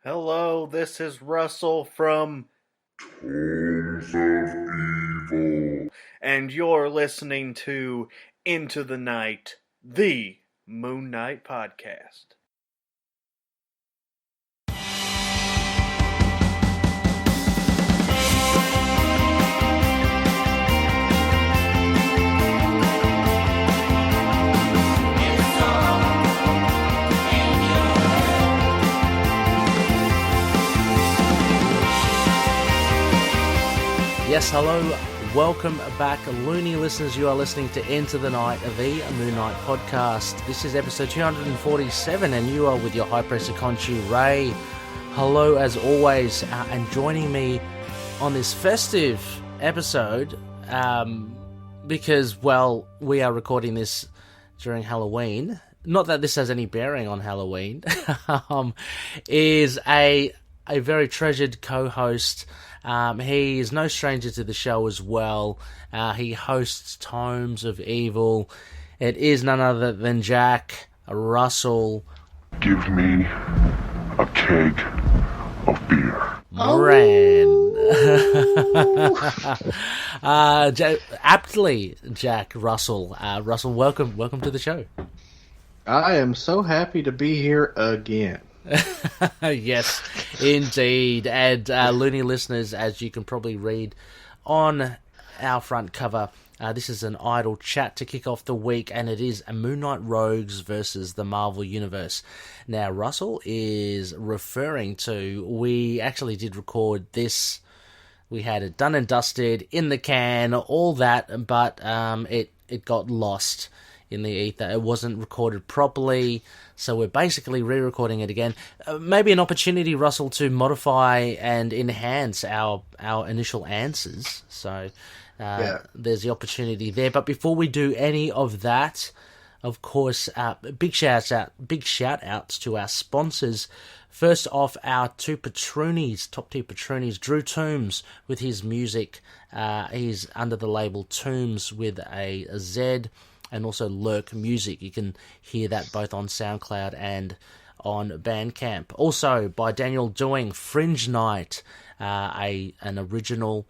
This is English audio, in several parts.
Hello, this is Russell from Tombz of Evil. and you're listening to Into the Night, the Moon Knight podcast. Yes, hello, welcome back, loony listeners. You are listening to Into the Night, the Moon Knight podcast. This is episode 247, and you are with your high presser Khonshu, Ray. Hello, as always, and joining me on this festive episode, because, well, we are recording this during Halloween. Not that this has any bearing on Halloween. Is a very treasured co-host. He is no stranger to the show as well. He hosts Tombz of Evil. It is none other than Jack Russell. Give me a keg of beer. Moran. Aptly, Jack Russell. Russell, welcome to the show. I am so happy to be here again. Yes, indeed. And loony listeners, as you can probably read on our front cover, this is an idle chat to kick off the week, and it is a Moon Knight Rogues versus the Marvel Universe. Now, Russell is referring to, we actually did record this, we had it done and dusted, in the can, all that, but it got lost in the ether. It wasn't recorded properly, so we're basically re-recording it again. Maybe an opportunity, Russell, to modify and enhance our initial answers. So there's the opportunity there. But before we do any of that, of course, big shout outs to our sponsors. First off, our top two patroonies, Drew Tombz with his music. He's under the label Tombz with a Z. And also LURKMUSICK. You can hear that both on SoundCloud and on Bandcamp. Also, by Daniel Doing, Fringe Knight, an original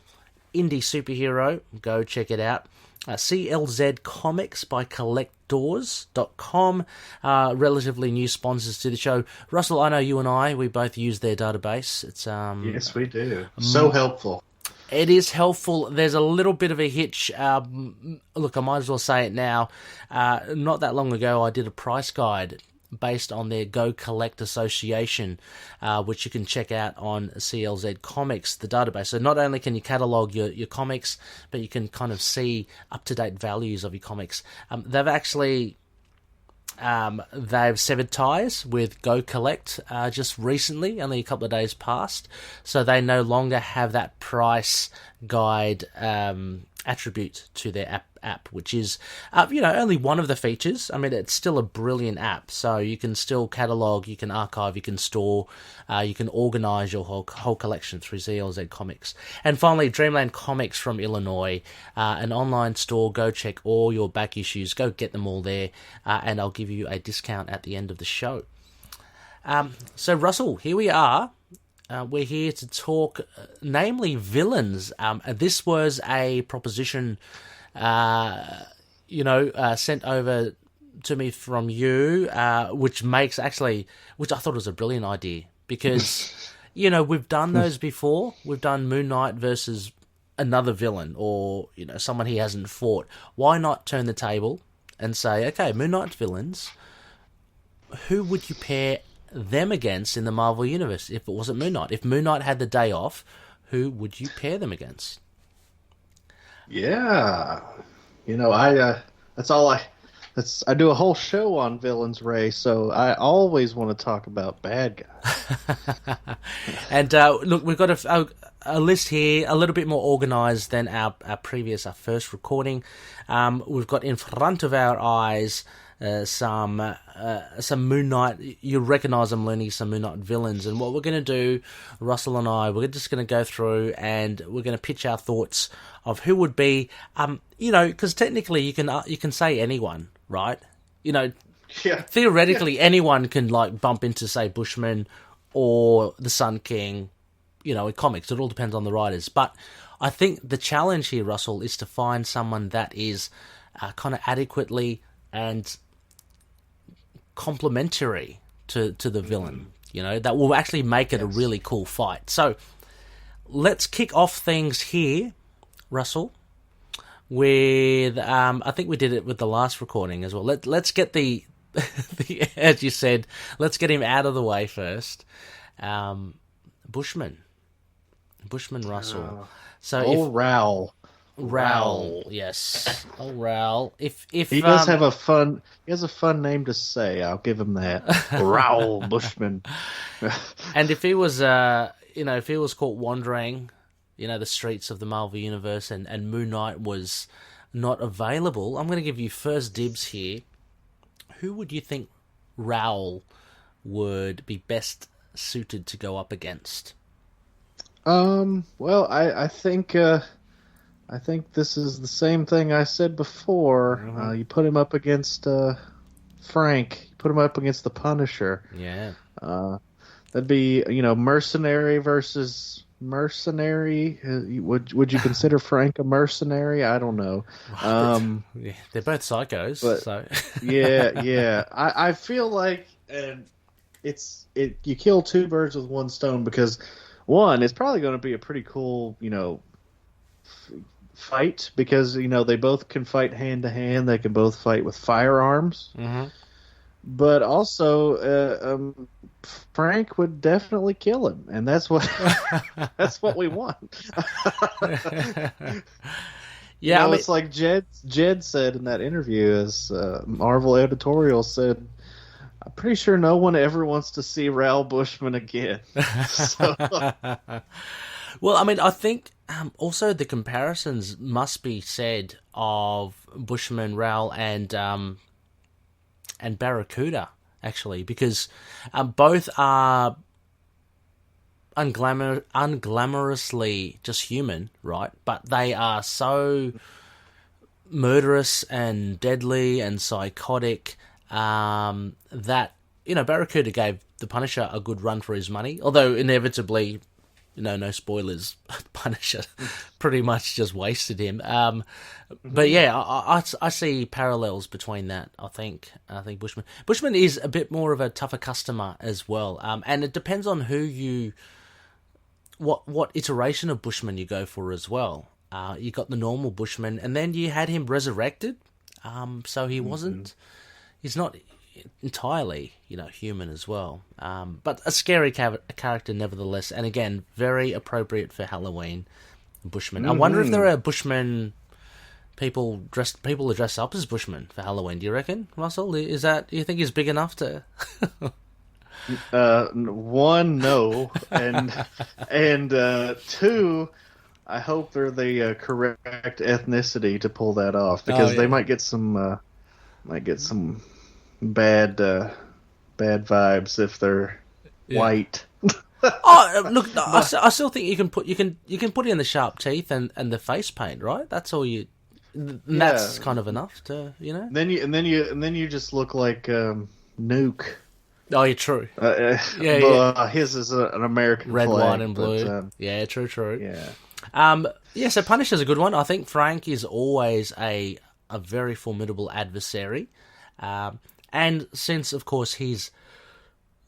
indie superhero. Go check it out. CLZ Comics by Collectorz.com. Relatively new sponsors to the show. Russell, I know you and we both use their database. It's yes, we do. So helpful. It is helpful. There's a little bit of a hitch. Look, I might as well say it now. Not that long ago, I did a price guide based on their Go Collect Association, which you can check out on CLZ Comics, the database. So not only can you catalogue your comics, but you can kind of see up-to-date values of your comics. They've actually... they've severed ties with Go Collect just recently, only a couple of days past, so they no longer have that price guide attribute to their app, which is only one of the features. I mean, it's still a brilliant app, so you can still catalog, you can archive, you can store, you can organize your whole collection through CLZ Comics. And finally, Dreamland Comics from Illinois, an online store. Go check all your back issues, go get them all there, and I'll give you a discount at the end of the show. So Russell, here we are. We're here to talk, namely villains. This was a proposition, sent over to me from you, which I thought was a brilliant idea, because, we've done those before. We've done Moon Knight versus another villain, or, someone he hasn't fought. Why not turn the table and say, okay, Moon Knight villains, who would you pair them against in the Marvel Universe if it wasn't Moon Knight? If Moon Knight had the day off, who would you pair them against? Yeah. I do a whole show on villains, Ray, so I always want to talk about bad guys. And look, we've got a list here, a little bit more organised than our first recording. We've got in front of our eyes some Moon Knight, you recognise them, Looney, some Moon Knight villains. And what we're going to do, Russell and I, we're just going to go through and we're going to pitch our thoughts of who would be, because technically you can say anyone, right? Yeah. Theoretically, anyone can bump into, say, Bushman or the Sun King, in comics. It all depends on the writers. But I think the challenge here, Russell, is to find someone that is kind of adequately and complementary to the villain, that will actually make it a really cool fight. So let's kick off things here, Russell, with I think we did it with the last recording as well. Let's get the as you said, let's get him out of the way first. Bushman Russell. So Raoul, yes. Oh, Raoul. If he does have a fun name to say, I'll give him that. Raoul Bushman. And if he was if he was caught wandering, the streets of the Marvel Universe and Moon Knight was not available, I'm going to give you first dibs here. Who would you think Raoul would be best suited to go up against? Well, I think this is the same thing I said before. Mm-hmm. You put him up against Frank. You put him up against the Punisher. Yeah. That'd be mercenary versus mercenary. Would you consider Frank a mercenary? I don't know. Yeah, they're both psychos. But, so yeah. I feel like you kill two birds with one stone, because one, it's probably going to be a pretty cool fight, because they both can fight hand to hand. They can both fight with firearms. Mm-hmm. But also, Frank would definitely kill him, and that's what we want. Yeah, it's like Jed said in that interview, as Marvel editorial said, I'm pretty sure no one ever wants to see Raoul Bushman again. So. Well, I think also the comparisons must be said of Bushman, Raoul, and Barracuda, actually, because both are unglamorously just human, right? But they are so murderous and deadly and psychotic that, Barracuda gave the Punisher a good run for his money, although inevitably, no spoilers, Punisher pretty much just wasted him. But yeah, I see parallels between that. I think Bushman is a bit more of a tougher customer as well, and it depends on what iteration of Bushman you go for as well. You got the normal Bushman, and then you had him resurrected, so he wasn't. He's not entirely, human as well. But a scary character nevertheless, and again, very appropriate for Halloween. Bushman. I wonder if there are Bushman people who dress up as Bushman for Halloween. Do you reckon, Russell? Do you think he's big enough to? One, no, and two, I hope they're the correct ethnicity to pull that off, because they might get some bad vibes if they're white. Look, I still think you can put in the sharp teeth and the face paint, right? That's all you. That's kind of enough to, Then you just look like Nuke. Oh, you're true. His is an American red, flag, white, and blue. But, true. Yeah. So Punisher's a good one. I think Frank is always a very formidable adversary, and since of course he's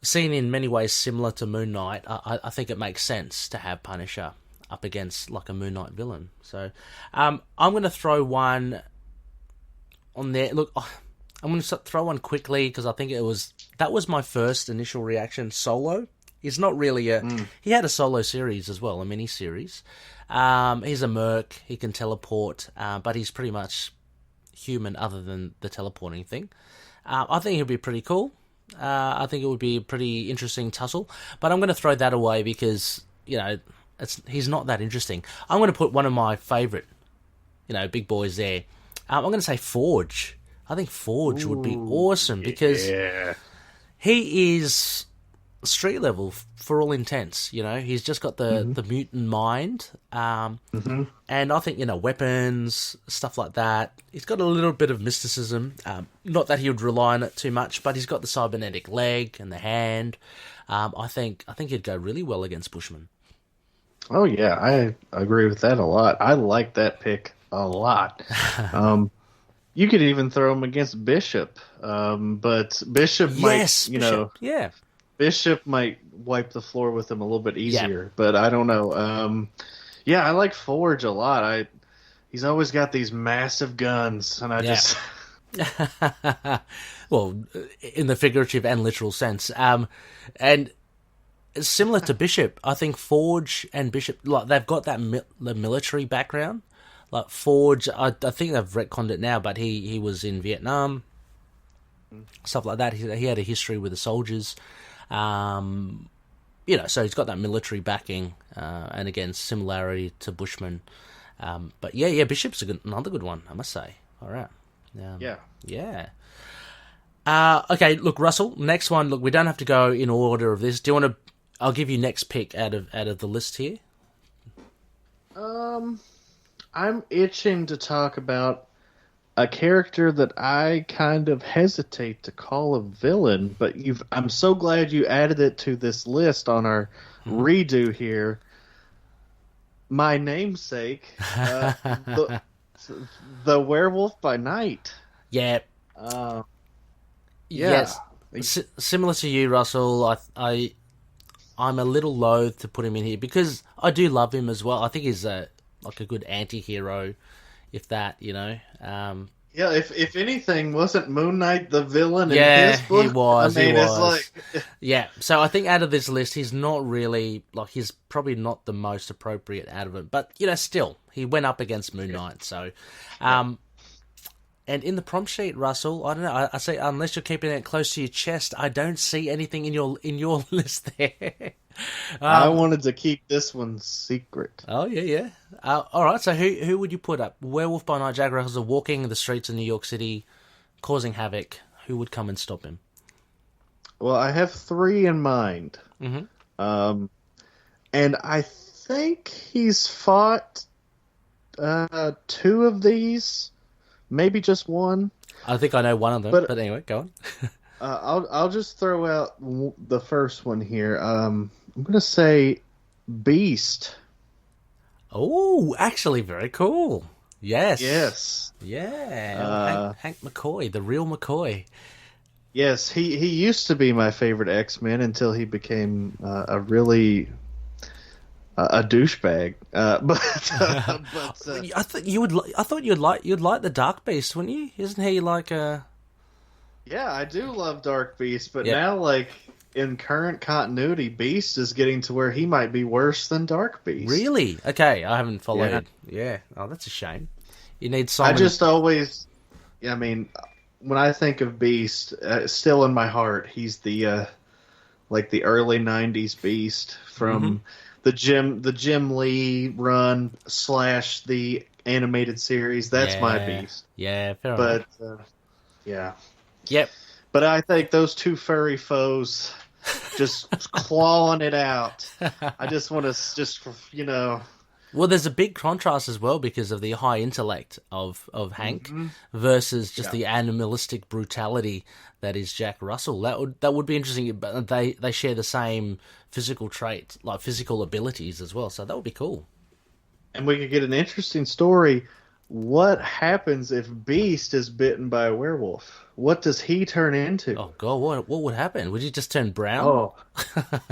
seen in many ways similar to Moon Knight, I think it makes sense to have Punisher up against like a Moon Knight villain. So I'm going to throw one on there. Look, I'm going to throw one quickly because I think that was my first initial reaction. Solo. He's not really he had a solo series as well, a mini series. He's a merc. He can teleport, but he's pretty much human other than the teleporting thing. I think he'll be pretty cool. I think it would be a pretty interesting tussle, but I'm going to throw that away because he's not that interesting. I'm going to put one of my favourite, big boys there. I'm going to say Forge. I think Forge would be awesome because he is street level for all intents. You know, he's just got the mutant mind, and I think weapons, stuff like that. He's got a little bit of mysticism. Not that he would rely on it too much, but he's got the cybernetic leg and the hand. I think he'd go really well against Bushman. Oh yeah, I agree with that a lot. I like that pick a lot. You could even throw him against Bishop, but Bishop might, yeah. Bishop might wipe the floor with him a little bit easier, but I don't know. I like Forge a lot. He's always got these massive guns, and I just well, in the figurative and literal sense, and similar to Bishop, I think Forge and Bishop, like, they've got that the military background. Like Forge, I think they've retconned it now, but he was in Vietnam, stuff like that. He had a history with the soldiers, so he's got that military backing, and again, similarity to Bushman. But Bishop's another good one, I must say. All right. Yeah. Okay, look, Russell, next one. Look, we don't have to go in order of this. Do you want to? I'll give you next pick out of the list here. I'm itching to talk about a character that I kind of hesitate to call a villain, but I'm so glad you added it to this list on our redo here. My namesake, the Werewolf by Night. Yeah. Yes. Similar to you, Russell, I'm a little loath to put him in here because I do love him as well. I think he's a good anti-hero, if that, if anything, wasn't Moon Knight the villain in his book? He was. It's like... Yeah, so I think out of this list, he's not really, he's probably not the most appropriate out of it. But, still, he went up against Moon Knight, so... And in the prompt sheet, Russell, I don't know. I say unless you're keeping it close to your chest, I don't see anything in your list there. I wanted to keep this one secret. Oh yeah. All right. So who would you put up? Werewolf by Night, Jack Russell walking the streets of New York City, causing havoc. Who would come and stop him? Well, I have 3 in mind. Mm-hmm. And I think he's fought 2 of these. Maybe just 1. I think I know one of them, but anyway, go on. I'll just throw out the first one here. I'm going to say Beast. Oh, actually, very cool. Yes. Yeah. Hank McCoy, the real McCoy. Yes, he used to be my favorite X-Men until he became a really... a douchebag, but I thought you'd like the Dark Beast, wouldn't you? Isn't he like a? Yeah, I do love Dark Beast, but now, like in current continuity, Beast is getting to where he might be worse than Dark Beast. Really? Okay, I haven't followed. Yeah. Oh, that's a shame. You need someone. I just always, when I think of Beast, still in my heart, he's the the early '90s Beast from. The Jim Lee run / the animated series. That's my Beast. Yeah, fair enough. But yeah. Yep. But I think those 2 furry foes just clawing it out. I just want to Well, there's a big contrast as well because of the high intellect of Hank versus just the animalistic brutality that is Jack Russell. That would be interesting. But they share the same physical traits, like physical abilities as well. So that would be cool. And we could get an interesting story. What happens if Beast is bitten by a werewolf? What does he turn into? Oh God, what would happen? Would he just turn brown? Oh,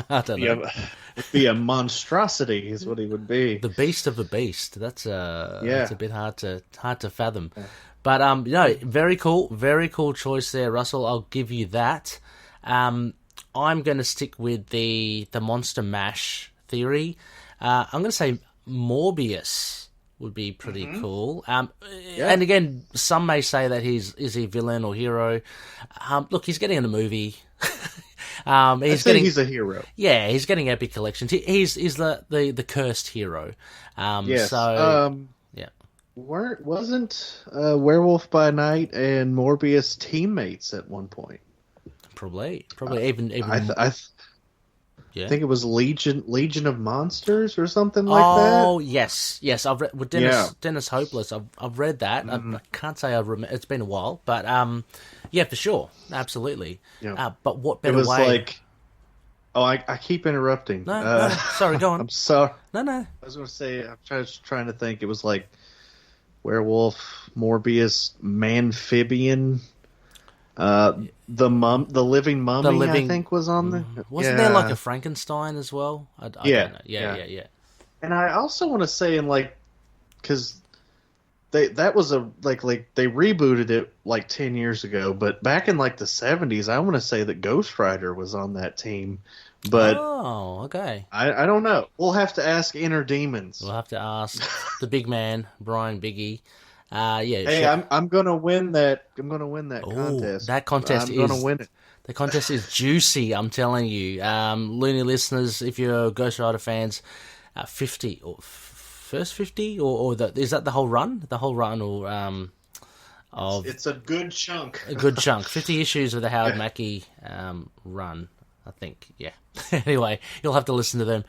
I don't know. It'd be a monstrosity, is what he would be. The beast of a beast. That's that's a bit hard to fathom. Yeah. But very cool choice there, Russell. I'll give you that. I'm going to stick with the Monster Mash theory. I'm going to say Morpheus would be pretty cool. And again, some may say that is he villain or hero. Look, he's getting in a movie. He's a hero. Yeah, he's getting epic collections. He's the cursed hero. Yes. So yeah. Wasn't Werewolf by Night and Morpheus teammates at one point? Probably even. Yeah. I think it was Legion of Monsters or something like that. Oh, yes. I've read with Dennis Hopeless. I've read that. I can't say I remember. It's been a while, but yeah, for sure, absolutely. Yeah. But what It better was way? like, I keep interrupting. No, sorry, go on. I'm sorry. No. I was going to say, I'm trying to think. It was like Werewolf, Morbius, Manphibian. The Living Mummy, I think, was on there. Wasn't there like a Frankenstein as well? I don't know. Yeah. And I also want to say, because that was like they rebooted it like 10 years ago, but back in like the 70s, I want to say that Ghost Rider was on that team. But okay. I don't know. We'll have to ask Inner Demons. We'll have to ask the big man, Brian Biggie. Hey, I'm gonna win that. I'm gonna win that contest. That contest I'm gonna win it. The contest is juicy. I'm telling you, Looney listeners, if you're Ghost Rider fans, 50 or first 50 or is that the whole run? The whole run of it's a good chunk. A good chunk. 50 issues of the Howard Mackie run, I think. Yeah. Anyway, you'll have to listen to them.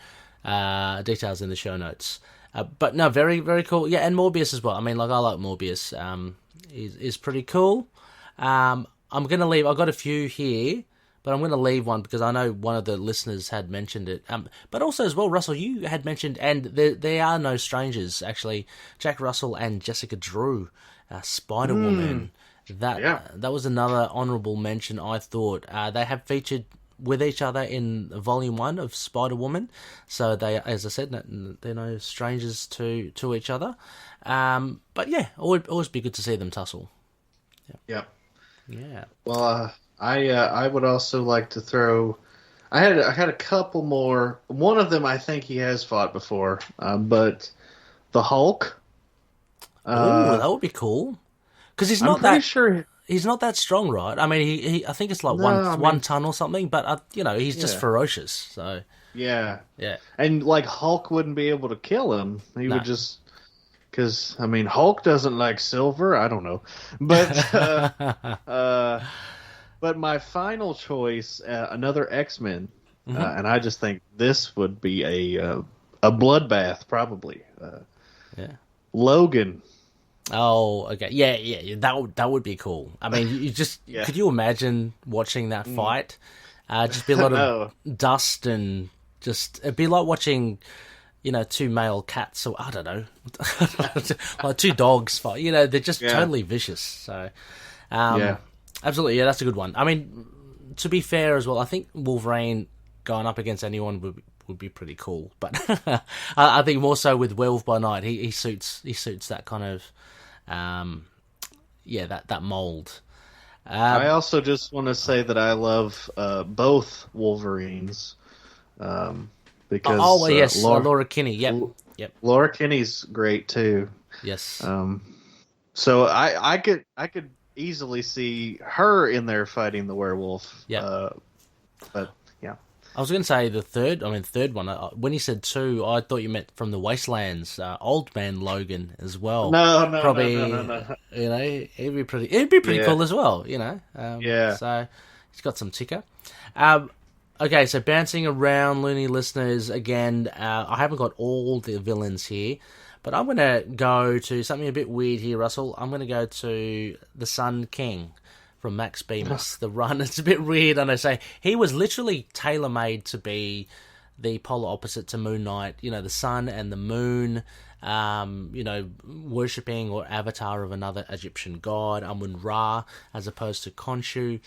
Details in the show notes. But no, very, very cool. Yeah, and Morbius as well. I mean, I like Morbius. Is pretty cool. I'm going to leave... I've got a few here, but I'm going to leave one because I know one of the listeners had mentioned it. But also as well, Russell, you had mentioned, and they are no strangers, actually, Jack Russell and Jessica Drew, Spider-Woman. That was another honourable mention, I thought. They have featured with each other in Volume 1 of Spider-Woman, so they, as I said, they're no strangers to each other. But yeah, always be good to see them tussle. Yeah. Well, I would also like to throw. I had a couple more. One of them I think he has fought before, but the Hulk. That would be cool because he's not that. Sure. He's not that strong, right? I mean, he I think it's like one ton or something, but he's just ferocious. So yeah. And like Hulk wouldn't be able to kill him. He would just because Hulk doesn't like silver. I don't know, but but my final choice, another X-Men, and I just think this would be a bloodbath, probably. Logan. Oh, okay. Yeah. That would be cool. I mean, you just could you imagine watching that fight? Just be a lot of dust and just it'd be like watching, two male cats or I don't know, like two dogs fight. They're just totally vicious. So, absolutely, that's a good one. I mean, to be fair as well, I think Wolverine going up against anyone would be pretty cool. But I think more so with Werewolf by Night, he suits that kind of. That mold. I also just want to say that I love both Wolverines because Laura Kinney. Yep. Laura Kinney's great too. Yes. So I could easily see her in there fighting the werewolf. Yeah. But yeah. I was going to say the third one. When you said two, I thought you meant from the Wastelands, Old Man Logan as well. No. Probably, no. It'd be pretty cool as well. So he's got some ticker. Okay, so bouncing around, Looney listeners again. I haven't got all the villains here, but I'm going to go to something a bit weird here, Russell. I'm going to go to the Sun King. From Max Bemis, the run. It's a bit weird, and I say he was literally tailor-made to be the polar opposite to Moon Knight. The sun and the moon, worshipping or avatar of another Egyptian god, Amun-Ra, as opposed to Khonshu.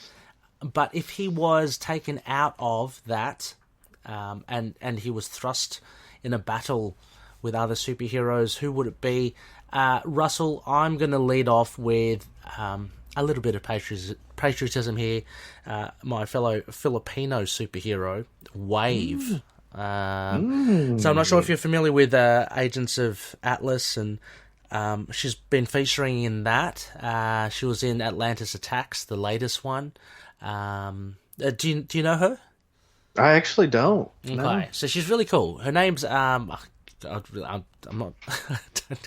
But if he was taken out of that, and he was thrust in a battle with other superheroes, who would it be? Russell, I'm going to lead off with... a little bit of patriotism here. My fellow Filipino superhero, Wave. So I'm not sure if you're familiar with Agents of Atlas, and she's been featuring in that. She was in Atlantis Attacks, the latest one. Do you know her? I actually don't. Okay, no. So she's really cool. Her name's I'm not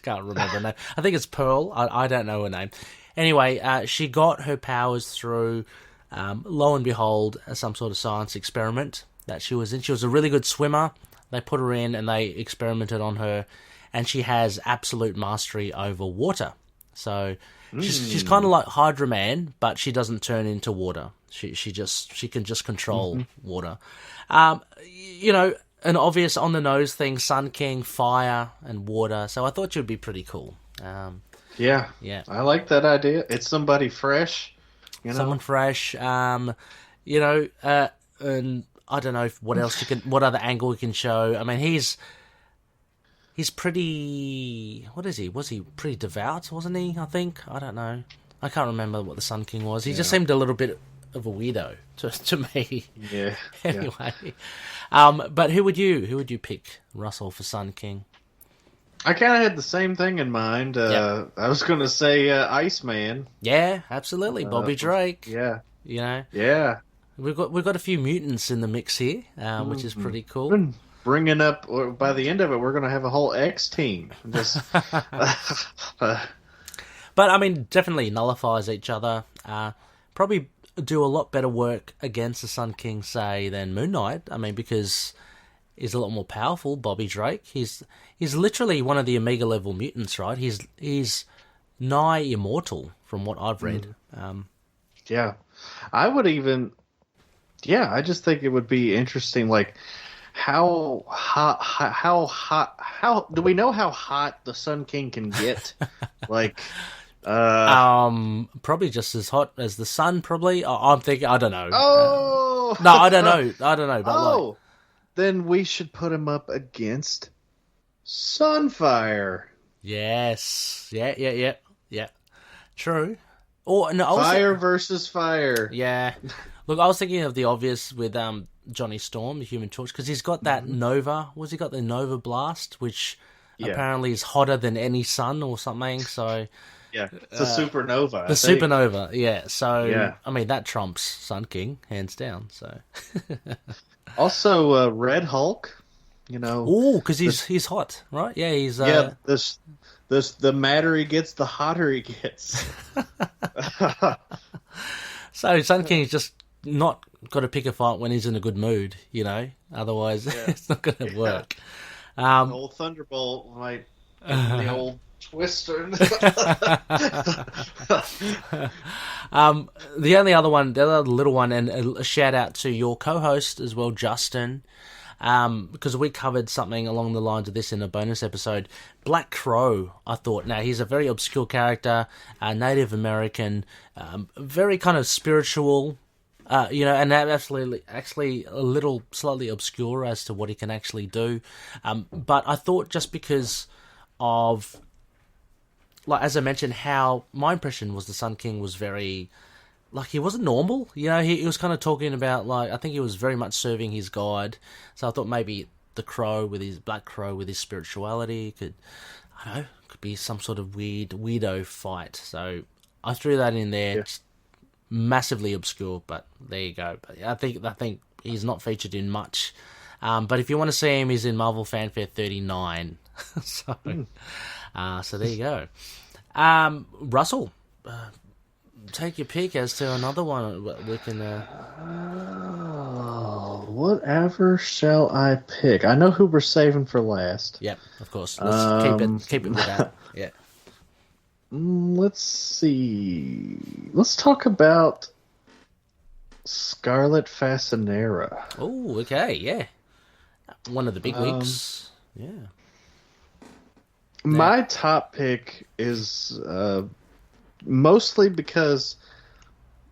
can't remember her name. I think it's Pearl. I don't know her name. Anyway, she got her powers through, lo and behold, some sort of science experiment. that she was in. She was a really good swimmer. They put her in and they experimented on her, and she has absolute mastery over water. So she's kind of like Hydra Man, but she doesn't turn into water. She can just control water. You know, an obvious on the nose thing: Sun King, fire and water. So I thought she would be pretty cool. Yeah, I like that idea. It's somebody fresh, someone fresh. You know, and I don't know what other angle we can show. I mean, he's pretty. What is he? Was he pretty devout? Wasn't he? I think. I don't know. I can't remember what the Sun King was. He just seemed a little bit of a weirdo to me. Yeah. Anyway, but who would you pick, Russell, for Sun King? I kind of had the same thing in mind. I was going to say Iceman. Yeah, absolutely, Bobby Drake. Yeah, you know. Yeah, we've got a few mutants in the mix here, which is pretty cool. Bringing up, by the end of it, we're going to have a whole X team. Just, but I mean, definitely nullifies each other. Probably do a lot better work against the Sun King, say, than Moon Knight. I mean, because he's a lot more powerful. Bobby Drake. He's literally one of the Omega level mutants, right? He's nigh immortal from what I've read. Yeah, I would even. Yeah, I just think it would be interesting, like. How do we know how hot the Sun King can get? Like, probably just as hot as the sun. Probably. I'm thinking. I don't know. Oh, no, I don't know. But then we should put him up against Sunfire. Yes. Yeah. True. Or no, fire versus fire. Yeah. Look, I was thinking of the obvious with Johnny Storm, the Human Torch, because he's got that Nova. He got the Nova Blast, which apparently is hotter than any sun or something. So yeah, it's a supernova. The supernova, yeah. So I mean that trumps Sun King hands down. So also Red Hulk, you know. Oh, because he's hot, right? Yeah, he's the madder he gets, the hotter he gets. So Sun King's just not got to pick a fight when he's in a good mood, you know. Otherwise, it's not going to work. The old Thunderbolt might the old Twister. The only other one, the other little one, and a shout out to your co-host as well, Justin, because we covered something along the lines of this in a bonus episode. Black Crow, I thought. Now, he's a very obscure character, Native American, very kind of spiritual, you know, and actually a little slightly obscure as to what he can actually do. But I thought just because of, like, as I mentioned, how my impression was the Sun King was very, like, he wasn't normal. You know, he was kind of talking about, like, I think he was very much serving his god. So I thought maybe the Crow with his Black Crow with his spirituality could, I don't know, could be some sort of weirdo fight. So I threw that in there. Yeah. Just massively obscure, but there you go. But I think he's not featured in much. But if you want to see him, he's in Marvel Fanfare 39. So there you go. Russell, take your pick as to another one we can. Whatever shall I pick? I know who we're saving for last. Yep, of course. Let's keep it with that. Yeah. Let's see. Let's talk about Scarlet Fascinera. Oh, okay, yeah. One of the big weeks. Yeah. My top pick is mostly because,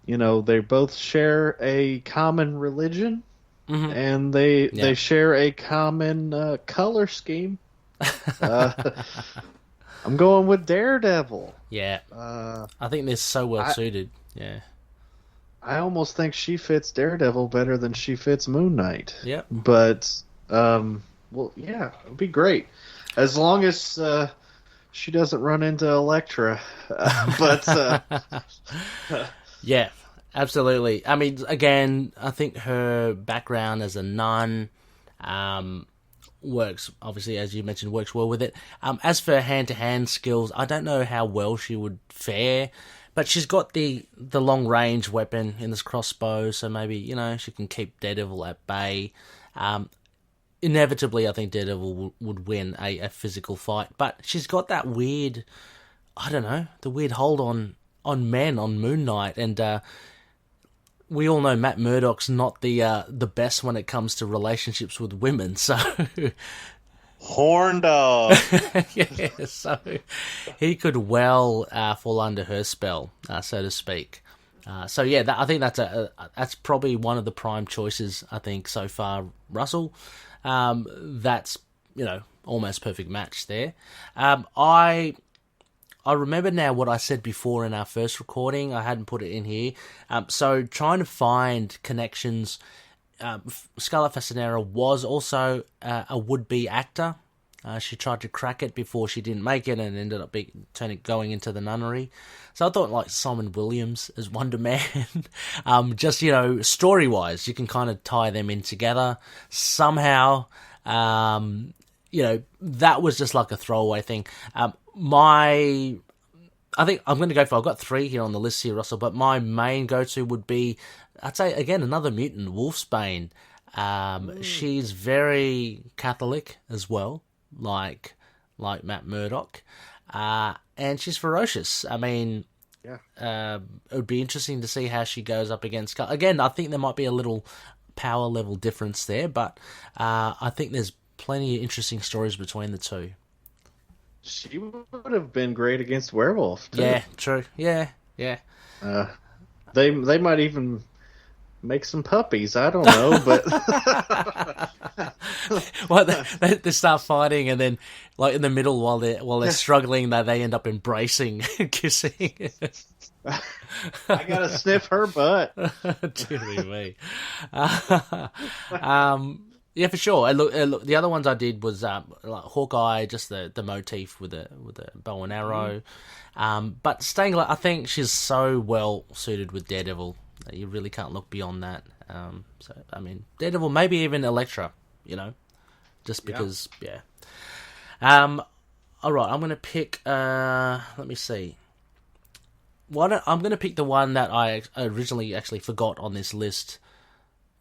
you know, they both share a common religion, and they share a common color scheme. I'm going with Daredevil. Yeah. I think they're so well suited. Yeah. I almost think she fits Daredevil better than she fits Moon Knight. Yep. But, well, yeah, it'd be great. As long as she doesn't run into Elektra. Yeah, absolutely. I mean, again, I think her background as a nun works, obviously, as you mentioned, works well with it. As for hand-to-hand skills, I don't know how well she would fare but she's got the long range weapon in this crossbow, so maybe, you know, she can keep Daredevil at bay. Inevitably, I think Daredevil would win a physical fight, but she's got that weird, I don't know, the weird hold on men on Moon Knight, and we all know Matt Murdock's not the best when it comes to relationships with women, so Horn dog. yeah, so he could well fall under her spell, so to speak. So yeah, I think that's probably one of the prime choices, I think, so far, Russell. That's, you know, almost perfect match there. I remember now what I said before in our first recording. I hadn't put it in here. So trying to find connections. Scarlet Fasanera was also a would-be actor. She tried to crack it before she didn't make it and ended up going into the nunnery. So I thought like Simon Williams as Wonder Man. Just, you know, story-wise, you can kind of tie them in together somehow. You know, that was just like a throwaway thing. I think I'm going to go for, I've got 3 here on the list here, Russell, but my main go-to would be, I'd say, again, another mutant, Wolfsbane. She's very Catholic as well, like Matt Murdock. And she's ferocious. I mean, it would be interesting to see how she goes up against Scarlet. Again, I think there might be a little power level difference there, but I think there's plenty of interesting stories between the two. She would have been great against Werewolf, too. Yeah, true. Yeah. They might even make some puppies. I don't know, but well, they start fighting, and then, like in the middle, while they're struggling, they end up embracing, kissing. I gotta sniff her butt. Dear me. Yeah, for sure. And look, the other ones I did was like Hawkeye, just the motif with the bow and arrow. But Stangler, I think she's so well suited with Daredevil that you really can't look beyond that. So I mean, Daredevil, maybe even Elektra, you know, just because. Yeah. All right, I'm gonna pick. Let me see. I'm gonna pick the one that I originally actually forgot on this list,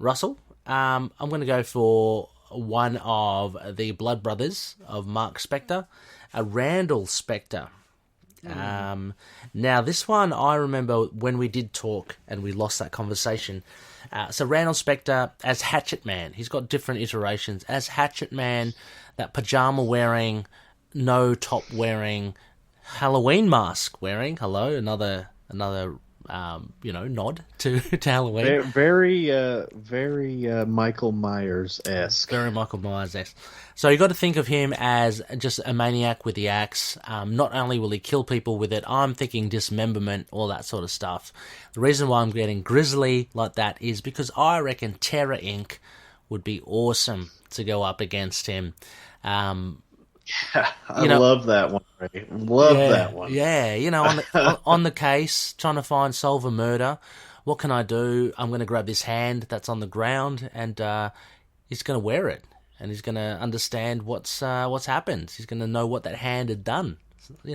Russell. I'm going to go for one of the blood brothers of Mark Spector, a Randall Spector. Now, this one I remember when we did talk and we lost that conversation. So Randall Spector as Hatchet Man. He's got different iterations. As Hatchet Man, that pajama wearing, no top wearing, Halloween mask wearing. Hello, another nod to Halloween. Very Michael Myers-esque. Very Michael Myers-esque. So you got to think of him as just a maniac with the axe. Not only will he kill people with it, I'm thinking dismemberment, all that sort of stuff. The reason why I'm getting grisly like that is because I reckon Terror Inc. would be awesome to go up against him. I love that one, Ray. That one. Yeah, on the case, trying to solve a murder. What can I do? I'm going to grab this hand that's on the ground, and he's going to wear it, and he's going to understand what's happened. He's going to know what that hand had done,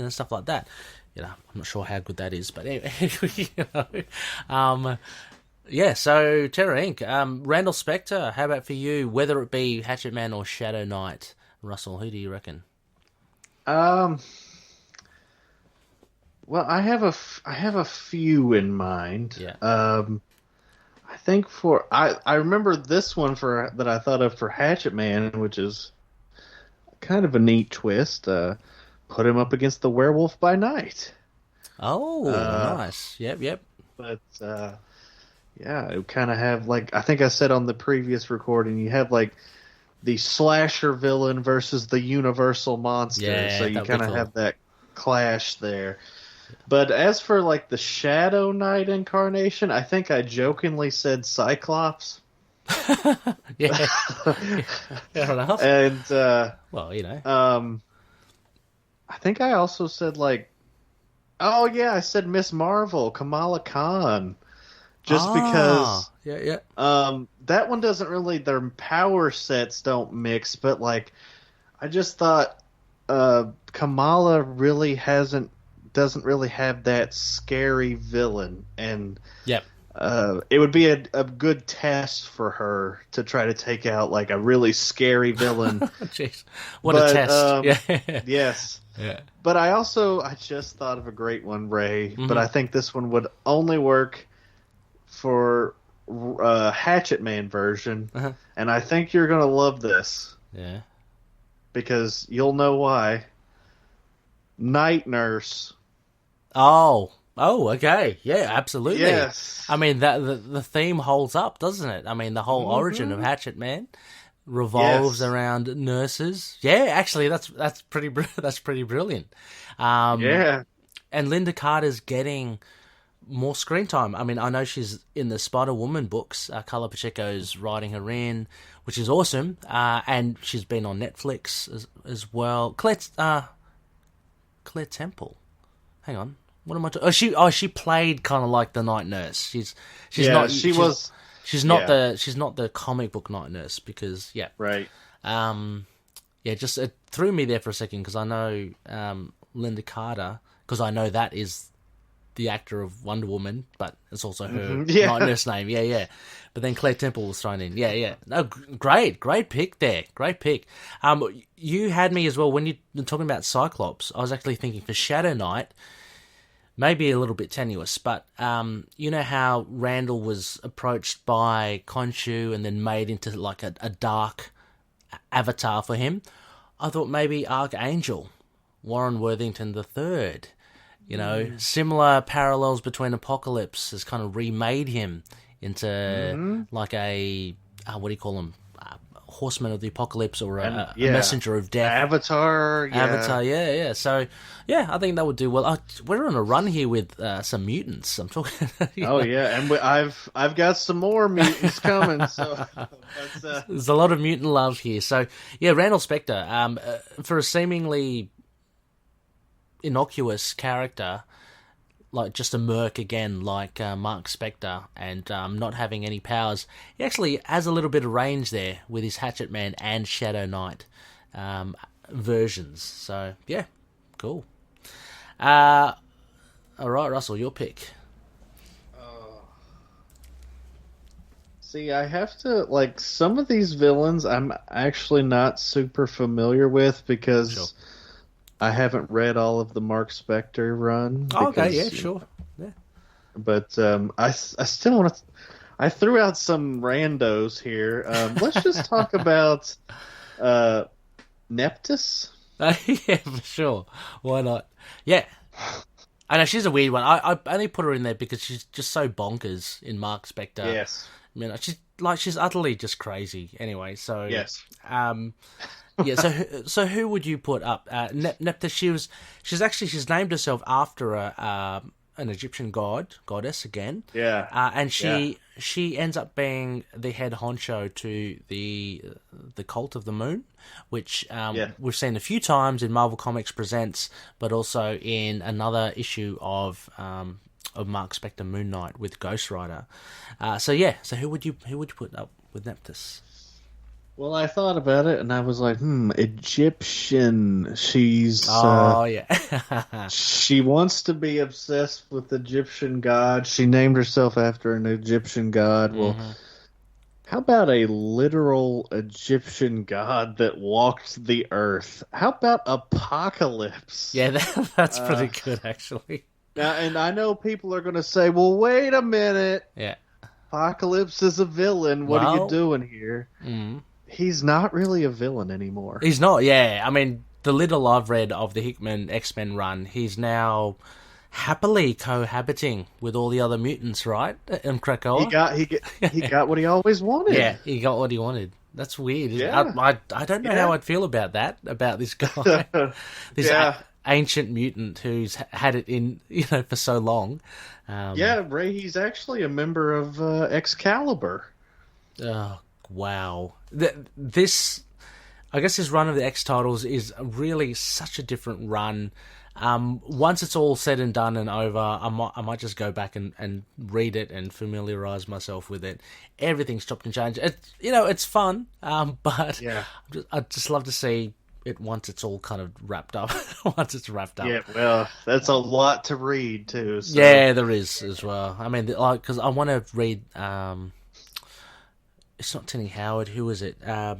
stuff like that. I'm not sure how good that is, but anyway, yeah, so Terror Inc. Randall Spector, how about for you? Whether it be Hatchet Man or Shadow Knight, Russell, who do you reckon? Well, I have a few in mind. Yeah. I think I remember this one that I thought of for Hatchet Man, which is kind of a neat twist. Put him up against the Werewolf by Night. Oh, nice. Yep. But yeah, it kind of have I think I said on the previous recording, you have the slasher villain versus the universal monster. Yeah, so you kind of cool. have that clash there. But as for the Shadow Knight incarnation, I think I jokingly said Cyclops. Yeah. Fair enough. And I think I also said I said Miss Marvel, Kamala Khan. Just because that one doesn't really, their power sets don't mix, but I just thought Kamala really hasn't doesn't really have that scary villain, and Yep. it would be a good test for her to try to take out like a really scary villain. Jeez, what a test! Yeah. Yes. Yeah. But I just thought of a great one, Ray. But I think this one would only work for Hatchet Man version, and I think you're gonna love this. Yeah. Because you'll know why. Night Nurse. Oh, okay. Yeah, absolutely. Yes. I mean, the theme holds up, doesn't it? I mean, the whole origin of Hatchet Man revolves around nurses. Yeah, actually, that's pretty brilliant. Yeah. And Linda Carter's getting more screen time. I mean, I know she's in the Spider-Woman books. Carla Pacheco's writing her in, which is awesome. And she's been on Netflix as well. Claire Temple. Hang on. What am I talking? She played kind of like the night nurse. She's not the comic book night nurse because Right. Just it threw me there for a second because I know Linda Carter, because I know that is the actor of Wonder Woman, but it's also her night nurse name. Yeah. But then Claire Temple was thrown in. Yeah. No, great pick there. Great pick. You had me as well when you were talking about Cyclops. I was actually thinking for Shadow Knight, maybe a little bit tenuous, but you know how Randall was approached by Khonshu and then made into like a dark avatar for him? I thought maybe Archangel, Warren Worthington III. You know, similar parallels between Apocalypse has kind of remade him into like a, what do you call him? Horseman of the Apocalypse or a messenger of death. Avatar, yeah. So, I think that would do well. We're on a run here with some mutants. I'm talking. And I've got some more mutants coming. So there's a lot of mutant love here. So, Randall Specter, for a seemingly innocuous character, like just a merc again, like Mark Spector, and not having any powers. He actually has a little bit of range there with his Hatchet Man and Shadow Knight versions. So, cool. All right, Russell, your pick. See, I have to, like, some of these villains I'm actually not super familiar with because I haven't read all of the Mark Spector run. Sure. Yeah. But I still want to... I threw out some randos here. Let's just talk about Neptus. Yeah, for sure. Why not? Yeah. I know, she's a weird one. I only put her in there because she's just so bonkers in Mark Spector. Yes. I mean, she's utterly just crazy. Anyway, so... Yes. So who would you put up? Neptus. She's named herself after an Egyptian goddess again. Yeah. And she ends up being the head honcho to the Cult of the Moon, which we've seen a few times in Marvel Comics Presents, but also in another issue of Mark Spector Moon Knight with Ghost Rider. So who would you put up with Neptus? Well, I thought about it, and I was like, Egyptian. She's... she wants to be obsessed with Egyptian gods. She named herself after an Egyptian god. Well, how about a literal Egyptian god that walked the earth? How about Apocalypse? Yeah, that's pretty good, actually. Now, and I know people are going to say, well, wait a minute. Yeah. Apocalypse is a villain. What are you doing here? He's not really a villain anymore. He's not, I mean, the little I've read of the Hickman X-Men run, he's now happily cohabiting with all the other mutants, right? In Krakoa. He got what he always wanted. Yeah, he got what he wanted. That's weird. I don't know how I'd feel about that, about this guy. This ancient mutant who's had it in, for so long. Ray, he's actually a member of Excalibur. Oh, wow. This, I guess this run of the X titles is really such a different run. Once it's all said and done and over, I might just go back and read it and familiarize myself with it. Everything's chopped and changed. It's fun, but I'd just love to see it once it's all kind of wrapped up. Once it's wrapped up. Yeah, well, that's a lot to read too. So. Yeah, there is as well. I mean, because I want to read. It's not Tenny Howard. Who is it? I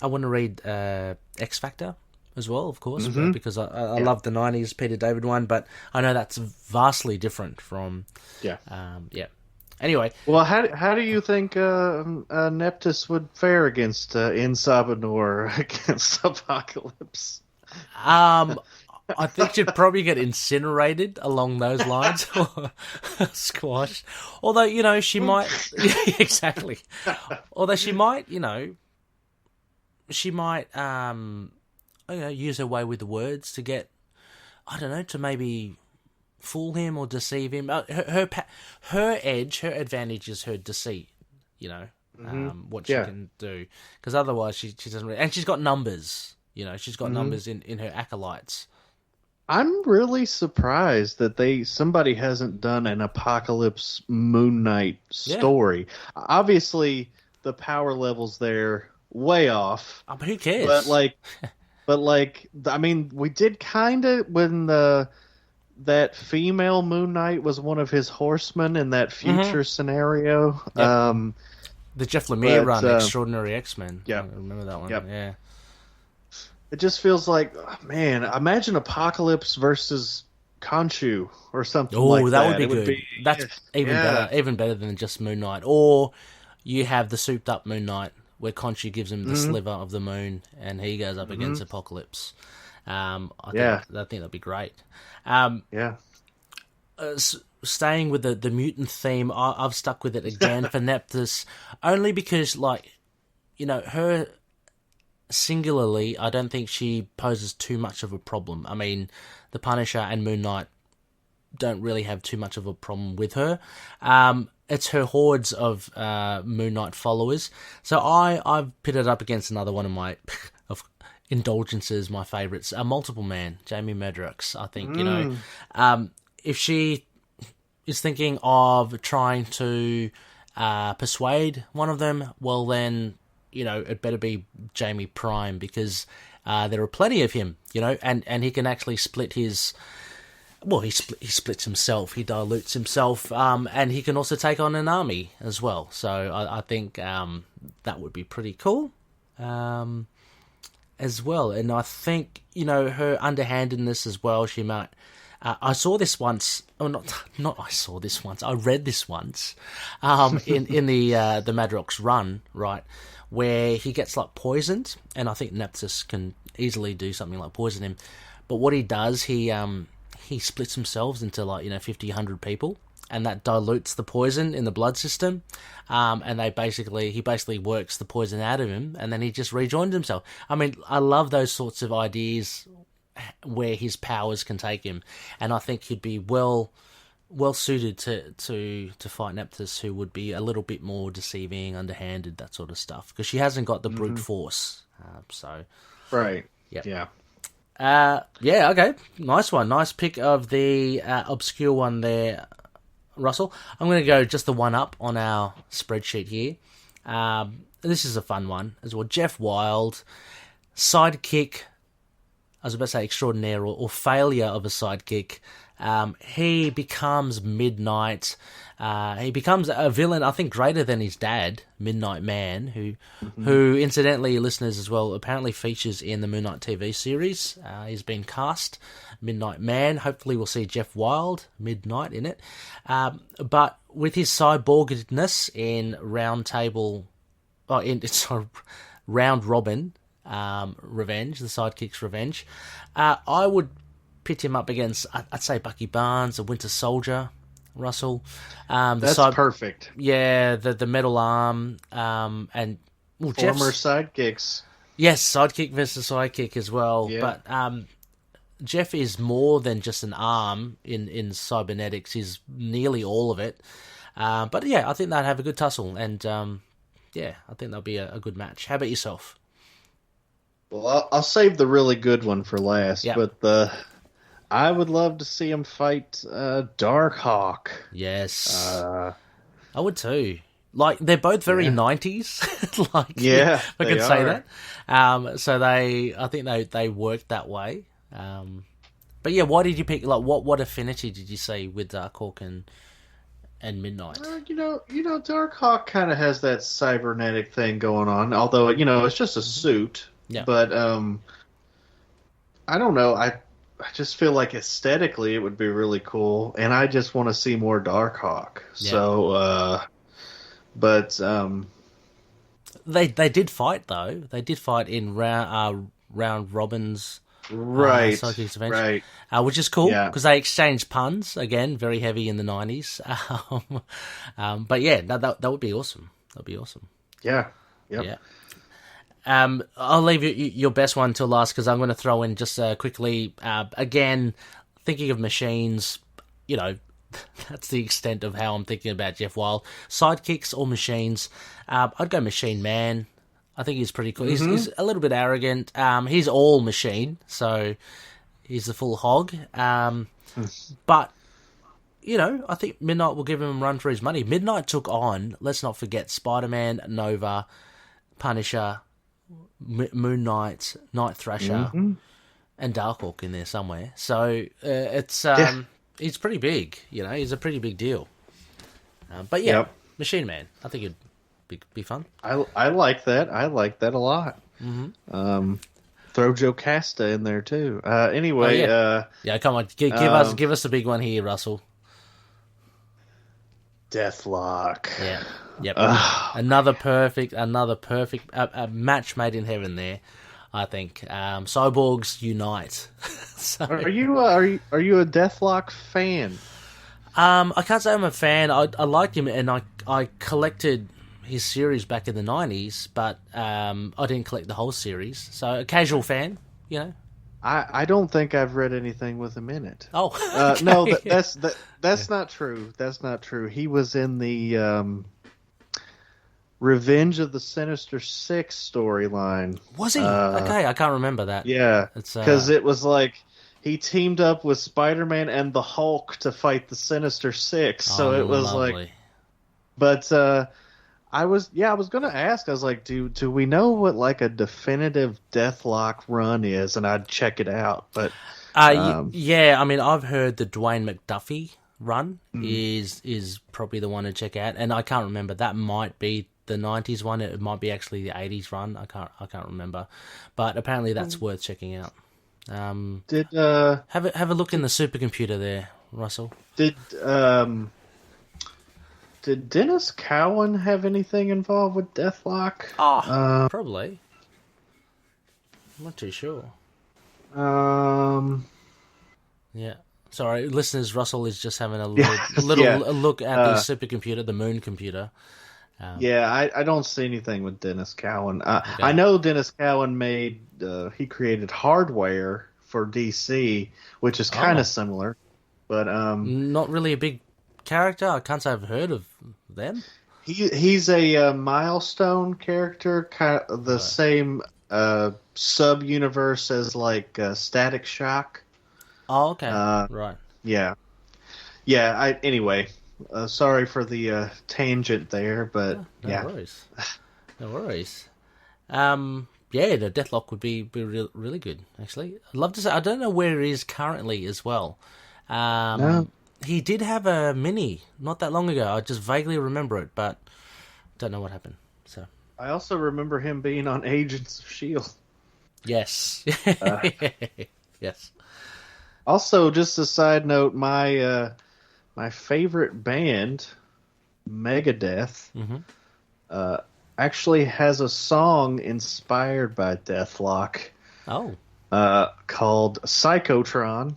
want to read X Factor as well, of course, because I love the '90s Peter David one, but I know that's vastly different from. Yeah. Anyway, well, how do you think Neptus would fare against Insabanor against Apocalypse? I think she'd probably get incinerated along those lines, or squashed. Although she might, exactly. Although she might, use her way with the words to get, I don't know, to maybe fool him or deceive him. Her advantage is her deceit. What she can do, because otherwise she doesn't really, and she's got numbers. She's got numbers in her acolytes. I'm really surprised that somebody hasn't done an Apocalypse Moon Knight story. Yeah. Obviously, the power levels there way off. But who cares? I mean, we did kind of when that female Moon Knight was one of his horsemen in that future scenario. Yep. The Jeff Lemire run, Extraordinary X-Men. Yeah, I remember that one. Yep. Yeah. It just feels like, man, imagine Apocalypse versus Khonshu or something like that. Oh, that would be good. That's even better than just Moon Knight. Or you have the souped-up Moon Knight, where Khonshu gives him the sliver of the moon, and he goes up against Apocalypse. I think that'd be great. Staying with the mutant theme, I've stuck with it again for Neptus, only because, her... Singularly, I don't think she poses too much of a problem. I mean, the Punisher and Moon Knight don't really have too much of a problem with her. It's her hordes of Moon Knight followers. So I've pitted up against another one of my of indulgences, my favourites, a Multiple Man, Jamie Madrox. I think, if she is thinking of trying to persuade one of them, well then... it better be Jamie Prime, because there are plenty of him, and he can actually split his... Well, he splits himself, he dilutes himself, and he can also take on an army as well. So I think that would be pretty cool as well. And I think, her underhandedness as well, she might... I saw this once. Oh, not I saw this once. I read this once in the Madrox run, right, where he gets poisoned, and I think Neptus can easily do something like poison him. But what he does, he splits himself into 50, 100 people, and that dilutes the poison in the blood system. And he basically works the poison out of him, and then he just rejoins himself. I mean, I love those sorts of ideas where his powers can take him, and I think he'd be well suited to fight Neptus, who would be a little bit more deceiving, underhanded, that sort of stuff, because she hasn't got the brute force. Right. Yeah. Okay. Nice one. Nice pick of the obscure one there, Russell. I'm going to go just the one up on our spreadsheet here. This is a fun one as well. Jeff Wilde, sidekick. I was about to say extraordinaire or failure of a sidekick. He becomes Midnight. He becomes a villain, I think, greater than his dad, Midnight Man, who incidentally, listeners as well, apparently features in the Moon Knight TV series. He's been cast Midnight Man. Hopefully we'll see Jeff Wilde, Midnight, in it. But with his cyborgedness in Round Robin, Revenge, the Sidekick's Revenge, I would pit him up against, I'd say, Bucky Barnes, a Winter Soldier, Russell. That's perfect. Yeah, the metal arm, and former sidekicks. Yes, sidekick versus sidekick as well. Yeah. But Jeff is more than just an arm in cybernetics. He's nearly all of it. But yeah, I think they'd have a good tussle, and I think that'll be a good match. How about yourself? Well, I'll save the really good one for last, but I would love to see him fight Darkhawk. Yes, I would too. like they're both very 90s. Like, Yeah, I they can say are. that. So I think they worked that way. But yeah, why did you pick? Like, what affinity did you see with Darkhawk and Midnight? You know, Darkhawk kind of has that cybernetic thing going on. Although it's just a suit. Yeah. But I don't know. I just feel like aesthetically it would be really cool, and I just want to see more Darkhawk. Yeah. So, but They did fight though. They did fight in round robins. right, Sidekicks Adventure, right. which is cool Yeah. because they exchanged puns again, very heavy in the 90s. But yeah, that would be awesome. That'd be awesome. Yeah. Yep. Yeah. I'll leave your best one till last because I'm going to throw in just quickly. Again, thinking of machines, that's the extent of how I'm thinking about Jeff Wilde. Sidekicks or machines? I'd go Machine Man. I think he's pretty cool. He's a little bit arrogant. He's all machine, so he's the full hog. But, I think Midnight will give him a run for his money. Midnight took on, let's not forget, Spider-Man, Nova, Punisher, Moon Knight, Night Thrasher, and Darkhawk in there somewhere. So it's he's pretty big, he's a pretty big deal. But yeah, Yep. Machine Man, I think it'd be fun. I like that. I like that a lot. Throw Joe Casta in there too. Anyway, Yeah, come on, give us a big one here, Russell. Deathlock. Yeah, yep. Another perfect match made in heaven there. I think Cyborgs unite. So, Are you a Deathlock fan? I can't say I'm a fan. I liked him, and I collected his series back in the 90s, but I didn't collect the whole series. So a casual fan, I don't think I've read anything with him in it. Oh, okay. No, that's not true. That's not true. He was in the Revenge of the Sinister Six storyline. Was he? Okay, I can't remember that. Yeah, It's, because it was like he teamed up with Spider-Man and the Hulk to fight the Sinister Six. So it was lovely. like, but I was going to ask. I was like, do we know what like a definitive Deathlock run is? And I'd check it out. But yeah, I mean, I've heard the Dwayne McDuffie run is probably the one to check out, and I can't remember. That might be the 90s one. It might be actually the 80s run. I can't remember, but apparently that's worth checking out. Did have a look in the supercomputer there, Russell. Did Dennis Cowan have anything involved with Deathlock? Probably. I'm not too sure. Yeah. Sorry, listeners. Russell is just having a look at the supercomputer, the moon computer. I don't see anything with Dennis Cowan. I know Dennis Cowan he created hardware for DC, which is kind of similar, but not really a big character. I can't say I've heard of them. He's a milestone character, kind of the same sub universe as like Static Shock. Oh, okay, right. Yeah. Anyway. Sorry for the tangent there, but No worries. No worries. Yeah, the Deathlock would be really good, actually. I'd love to say. I don't know where he is currently as well. No. He did have a mini not that long ago. I just vaguely remember it, but don't know what happened. So I also remember him being on Agents of S.H.I.E.L.D. Yes. Yes. Also, just a side note, my favorite band, Megadeth, actually has a song inspired by Deathlock. Oh. Called Psychotron.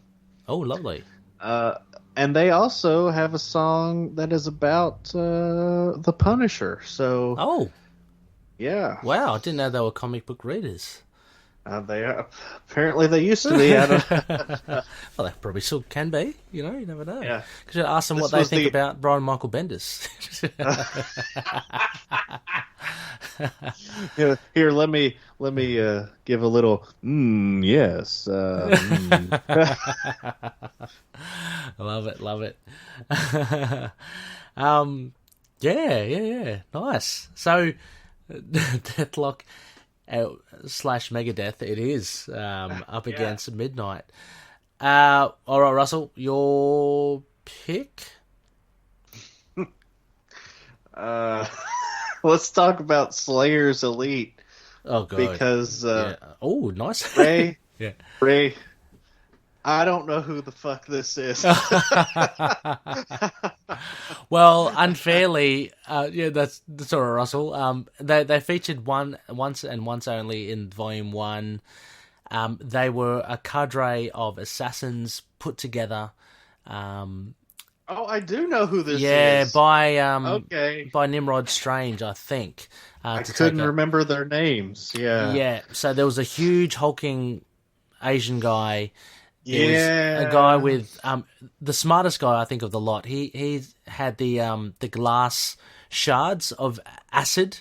Oh, lovely. And they also have a song that is about the Punisher. So. Oh. Yeah. Wow, I didn't know they were comic book readers. They are, apparently they used to be. I don't. Well, they probably still can be. You never know. Yeah. Could you ask them what they think about Brian Michael Bendis? Here, let me give a little. Yes. Love it. Yeah. Nice. So, Deathlock slash Megadeth it is up against Midnight. All right, Russell, your pick? Let's talk about Slayer's Elite. Oh, God. Because... Oh, nice. Ray, yeah. Ray, I don't know who the fuck this is. Well, unfairly, that's all right, Russell. They featured once only in Volume 1. They were a cadre of assassins put together. Oh, I do know who this is. Yeah, by Nimrod Strange, I think. I couldn't remember their names. Yeah. Yeah, so there was a huge hulking Asian guy. There was a guy with the smartest guy, I think, of the lot. He had the glass shards of acid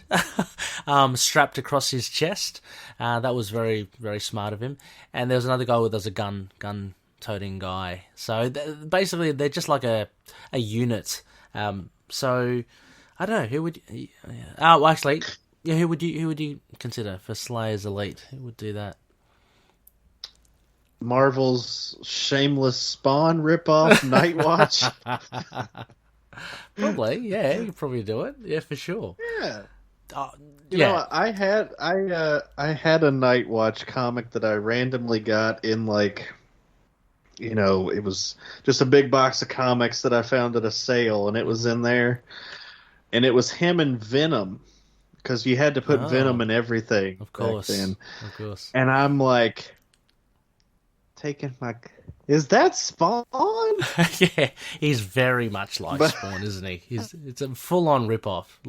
strapped across his chest. That was very, very smart of him. And there was another guy with a gun-toting guy. So basically, they're just like a unit. So I don't know who would. Oh, actually, yeah, who would you consider for Slayer's Elite? Who would do that? Marvel's Shameless Spawn ripoff, Nightwatch. Probably, yeah, you could probably do it. Yeah, for sure. Yeah. You know, I had a Nightwatch comic that I randomly got in it was just a big box of comics that I found at a sale, and it was in there, and it was him and Venom, because you had to put Venom in everything. Of course, back then. Of course. And I'm like, is that Spawn? Yeah, he's very much like Spawn, isn't he? It's a full-on rip-off.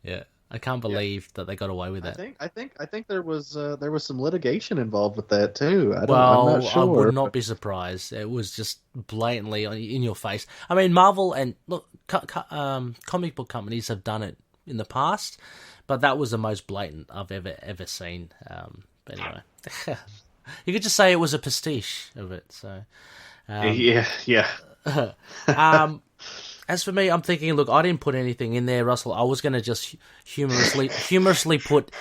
Yeah. I can't believe that they got away with that. I think there was some litigation involved with that too. I'm not sure. I would not be surprised. It was just blatantly in your face. I mean, Marvel and comic book companies have done it in the past, but that was the most blatant I've ever seen. But anyway, you could just say it was a pastiche of it. So yeah. As for me, I'm thinking, look, I didn't put anything in there, Russell. I was going to just humorously put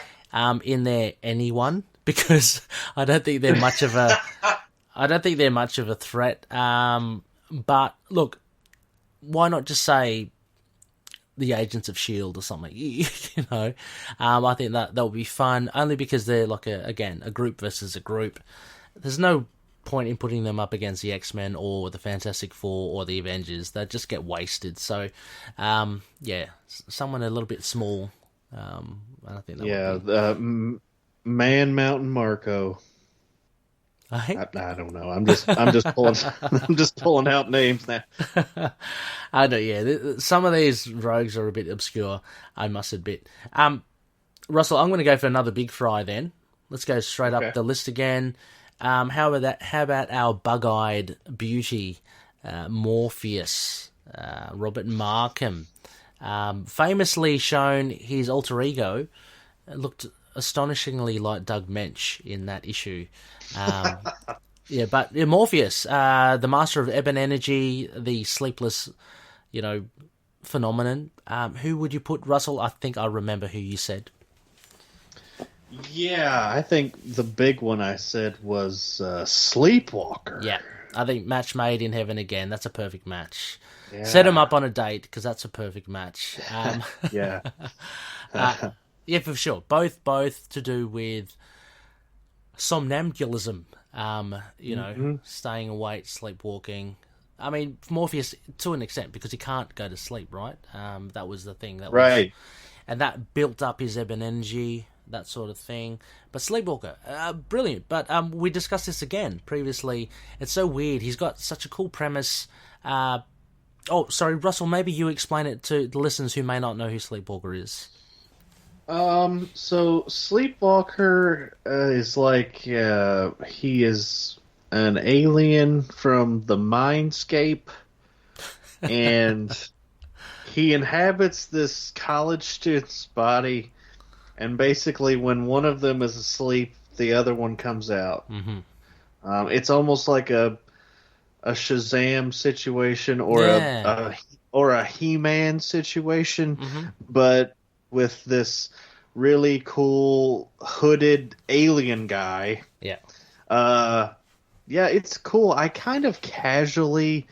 in there anyone, because I don't think they're much of a threat. But look, why not just say the Agents of S.H.I.E.L.D. or something? I think that would be fun, only because they're like a group versus a group. There's no point in putting them up against the X-Men or the Fantastic Four or the Avengers. They just get wasted. So, someone a little bit small. I think that would be... Man Mountain Marco. I don't know. I'm just pulling out names now. I know. Yeah, some of these rogues are a bit obscure, I must admit. Russell, I'm going to go for another big fry then. Let's go straight up the list again. How about that? How about our bug-eyed beauty, Morpheus, Robert Markham, famously shown his alter ego looked astonishingly like Doug Mensch in that issue. But Morpheus, the master of ebon energy, the sleepless, phenomenon. Who would you put, Russell? I think I remember who you said. Yeah, I think the big one I said was Sleepwalker. Yeah, I think match made in heaven again. That's a perfect match. Yeah. Set him up on a date, because that's a perfect match. Yeah. Yeah, for sure. Both to do with somnambulism, staying awake, sleepwalking. I mean, Morpheus, to an extent, because he can't go to sleep, right? That was the thing. Right. And that built up his ebon energy, that sort of thing. But Sleepwalker, brilliant. But we discussed this again previously. It's so weird. He's got such a cool premise. Russell, maybe you explain it to the listeners who may not know who Sleepwalker is. So Sleepwalker is like, he is an alien from the Mindscape, and he inhabits this college student's body, and basically when one of them is asleep, the other one comes out. Mm-hmm. It's almost like a Shazam situation, or or a He-Man situation, Mm-hmm. but with this really cool hooded alien guy. Yeah. Yeah, it's cool. I kind of casually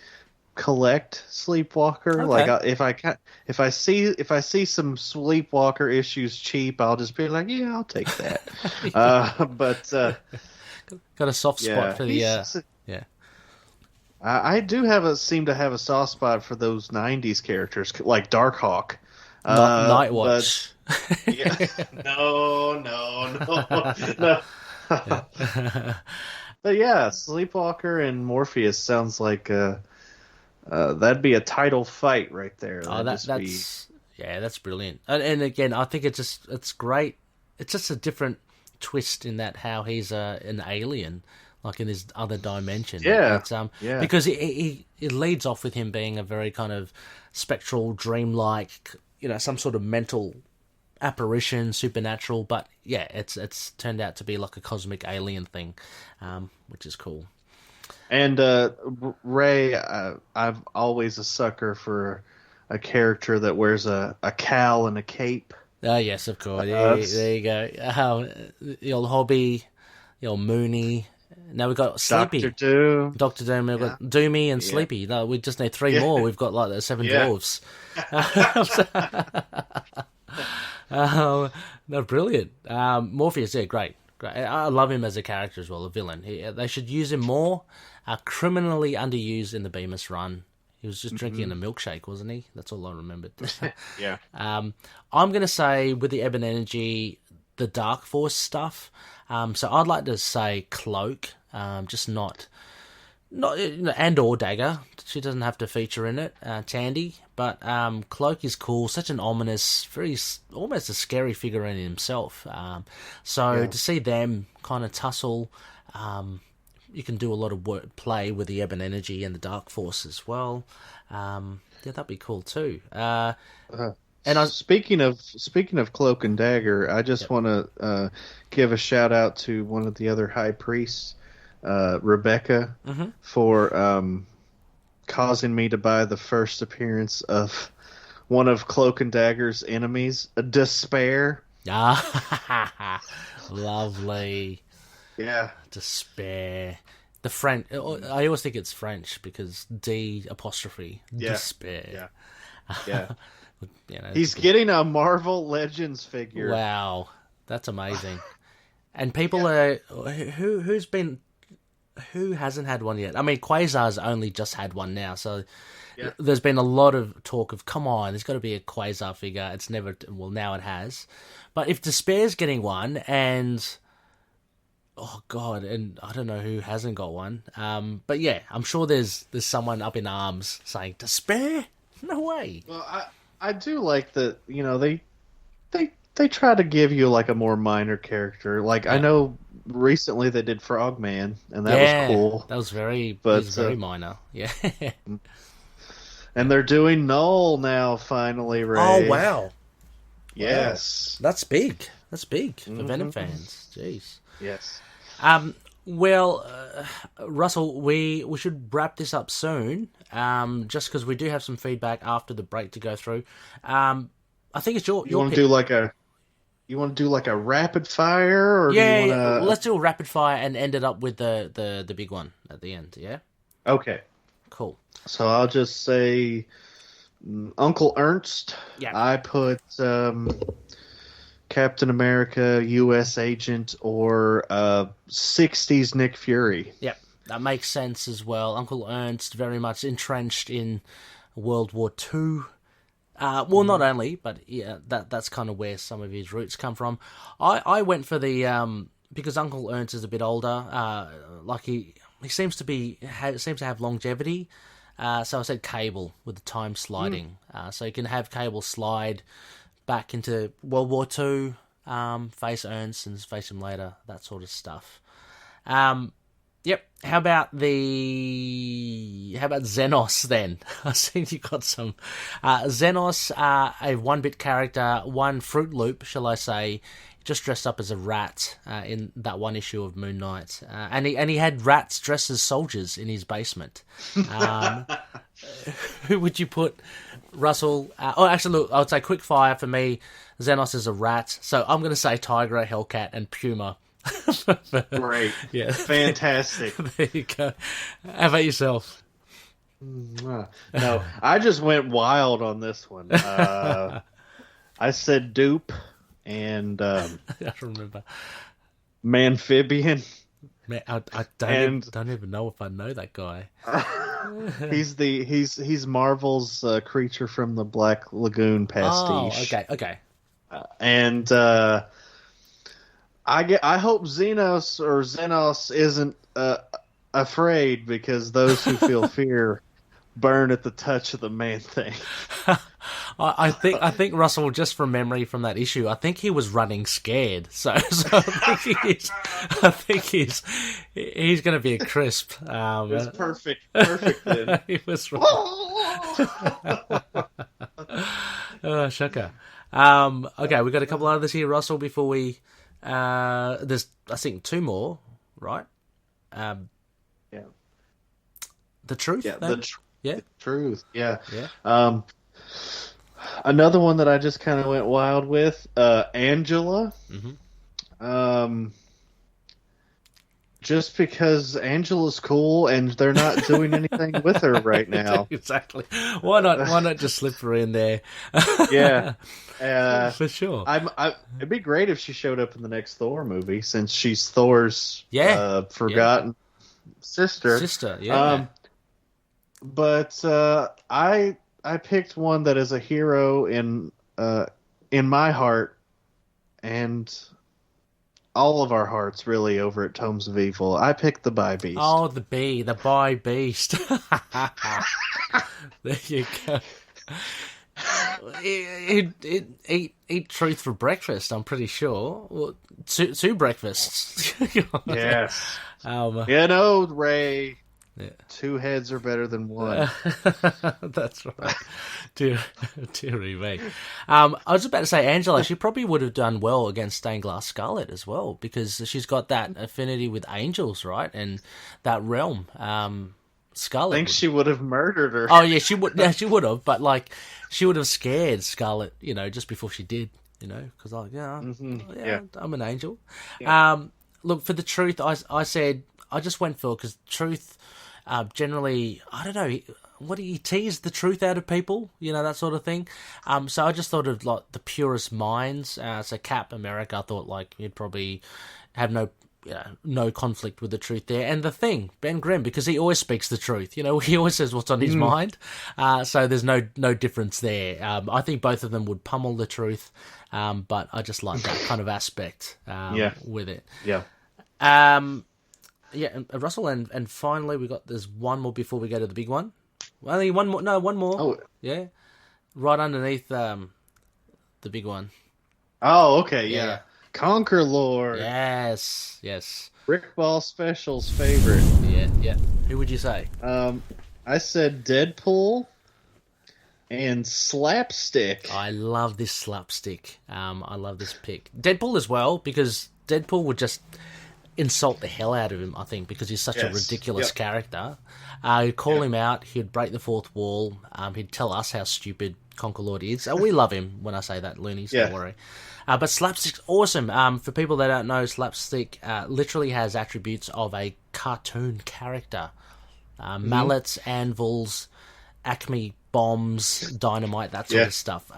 collect Sleepwalker. Okay. Like if I see some Sleepwalker issues cheap, I'll just be like, yeah, I'll take that. But Got a soft spot yeah, for the yeah. I seem to have a soft spot for those '90s characters like Darkhawk. Nightwatch. But, yeah, no. But yeah, Sleepwalker and Morpheus sounds like that'd be a title fight right there. That's brilliant. And again, I think it's great. It's just a different twist in that how he's an alien, like in this other dimension. Yeah, yeah. Because it leads off with him being a very kind of spectral, dreamlike, some sort of mental apparition, supernatural, but yeah, it's turned out to be like a cosmic alien thing, which is cool. And Ray, I'm always a sucker for a character that wears a cowl and a cape. Oh yes, of course. There you go. The old Hobby, the old Mooney. Now we've got Sleepy, Doctor Doom. We've got Doomy and Sleepy. No, we just need 3 more. We've got like the 7 dwarves. No, brilliant. Morpheus, yeah, great. I love him as a character as well, a villain. They should use him more. Criminally underused in the Bemis run. He was just drinking a milkshake, wasn't he? That's all I remembered. Yeah. I'm going to say with the Ebon Energy, the Dark Force stuff. So I'd like to say Cloak, just not and or Dagger. She doesn't have to feature in it. Tandy, but Cloak is cool. Such an ominous, almost a scary figure in himself. To see them kind of tussle, you can do a lot of play with the Ebon Energy and the Dark Force as well. That'd be cool too. And speaking of Cloak and Dagger, I just want to give a shout out to one of the other high priests, Rebecca, for causing me to buy the first appearance of one of Cloak and Dagger's enemies, Despair. Lovely. Yeah. Despair. The French. I always think it's French because D'. Despair. Yeah. He's getting a Marvel Legends figure. Wow, that's amazing. And people are who hasn't had one yet? I mean, Quasar's only just had one now, so there's been a lot of talk of come on, there's got to be a Quasar figure. It's never now it has, but if Despair's getting one, and oh god, and I don't know who hasn't got one. But yeah, I'm sure there's someone up in arms saying Despair. No way. Well, I do like that. They try to give you like a more minor character. Like I know recently they did Frogman, and that was cool. That was very minor. Yeah. And they're doing Null now, finally, Ray. Oh wow. Yes. Wow. That's big. That's big for Venom fans. Jeez. Yes. Well, Russell, we should wrap this up soon. Just because we do have some feedback after the break to go through. I think it's your. You want to do like a rapid fire, or let's do a rapid fire and end it up with the big one at the end. Yeah. Okay. Cool. So I'll just say Uncle Ernst. Yeah. I put Captain America, U.S. Agent, or 60s Nick Fury. Yep, that makes sense as well. Uncle Ernst, very much entrenched in World War II. Well, not only, but yeah, that's kind of where some of his roots come from. I went for the because Uncle Ernst is a bit older. Like he seems to have longevity. So I said Cable with the time sliding. So you can have Cable slide back into World War II, face Ernst and face him later, that sort of stuff. Yep. How about Xenos then? I see you got some. Xenos, a 1-bit character, one Fruit Loop, shall I say, just dressed up as a rat in that one issue of Moon Knight, and he had rats dressed as soldiers in his basement. Who would you put Russell. Actually, look, I would say quick fire for me. Xenos is a rat, so I'm going to say Tigra, Hellcat, and Puma. Great. Yeah. Fantastic. There you go. How about yourself? No, I just went wild on this one. I said Dupe and I remember. Manphibian. Man, I don't even know if I know that guy. He's Marvel's creature from the Black Lagoon pastiche. Oh, okay. And I hope Xenos isn't afraid, because those who feel fear burn at the touch of the Man-Thing. I think Russell, just from memory from that issue, I think he was running scared. So I think he's going to be a crisp. It's perfect then. He was oh, shocker. Okay, we've got a couple others here, Russell, before we... there's, I think, two more, right? Yeah. The Truth? Yeah, The Truth. Yeah. Yeah. Another one that I just kind of went wild with, Angela. Mm-hmm. Just because Angela's cool and they're not doing anything with her right now. Exactly. Why not just slip her in there? Yeah. For sure. It'd be great if she showed up in the next Thor movie, since she's Thor's forgotten sister. Yeah. But I picked one that is a hero in my heart, and all of our hearts, really, over at Tombz of Evil. I picked the Bi Beast. Oh, the Bi Beast. There you go. Eat Truth for breakfast, I'm pretty sure. Well, two breakfasts. Yes. Ray. Yeah. Two heads are better than one. That's right. Dear me. I was about to say, Angela, she probably would have done well against Stained Glass Scarlet as well, because she's got that affinity with angels, right? And that realm. Scarlet. I think she would have murdered her. Oh, yeah, she would. Yeah, she would have. But, like, she would have scared Scarlet, just before she did, because, like, I'm an angel. Yeah. Look, for the Truth, I said, I just went for, because Truth... generally, I don't know, what do you tease the truth out of people? That sort of thing. So I just thought of like the purest minds. So Cap America, I thought like you'd probably have no conflict with the truth there. And the Thing, Ben Grimm, because he always speaks the truth. He always says what's on his mind. So there's no difference there. I think both of them would pummel the truth. But I just like that kind of aspect with it. Yeah. Yeah, and Russell, and finally there's one more before we go to the big one. Well, only one more. No, one more. Oh, yeah, right underneath the big one. Oh, okay, yeah. Conquer Lord. Yes. Rick Ball Special's favorite. Yeah. Who would you say? I said Deadpool and Slapstick. I love this Slapstick. I love this pick. Deadpool as well, because Deadpool would just insult the hell out of him, I think, because he's such a ridiculous character. He'd call him out, he'd break the fourth wall, he'd tell us how stupid Conquer Lord is. We love him when I say that, loonies, don't worry. But Slapstick's awesome. For people that don't know, Slapstick literally has attributes of a cartoon character. Mallets, anvils, Acme bombs, dynamite, that sort of stuff.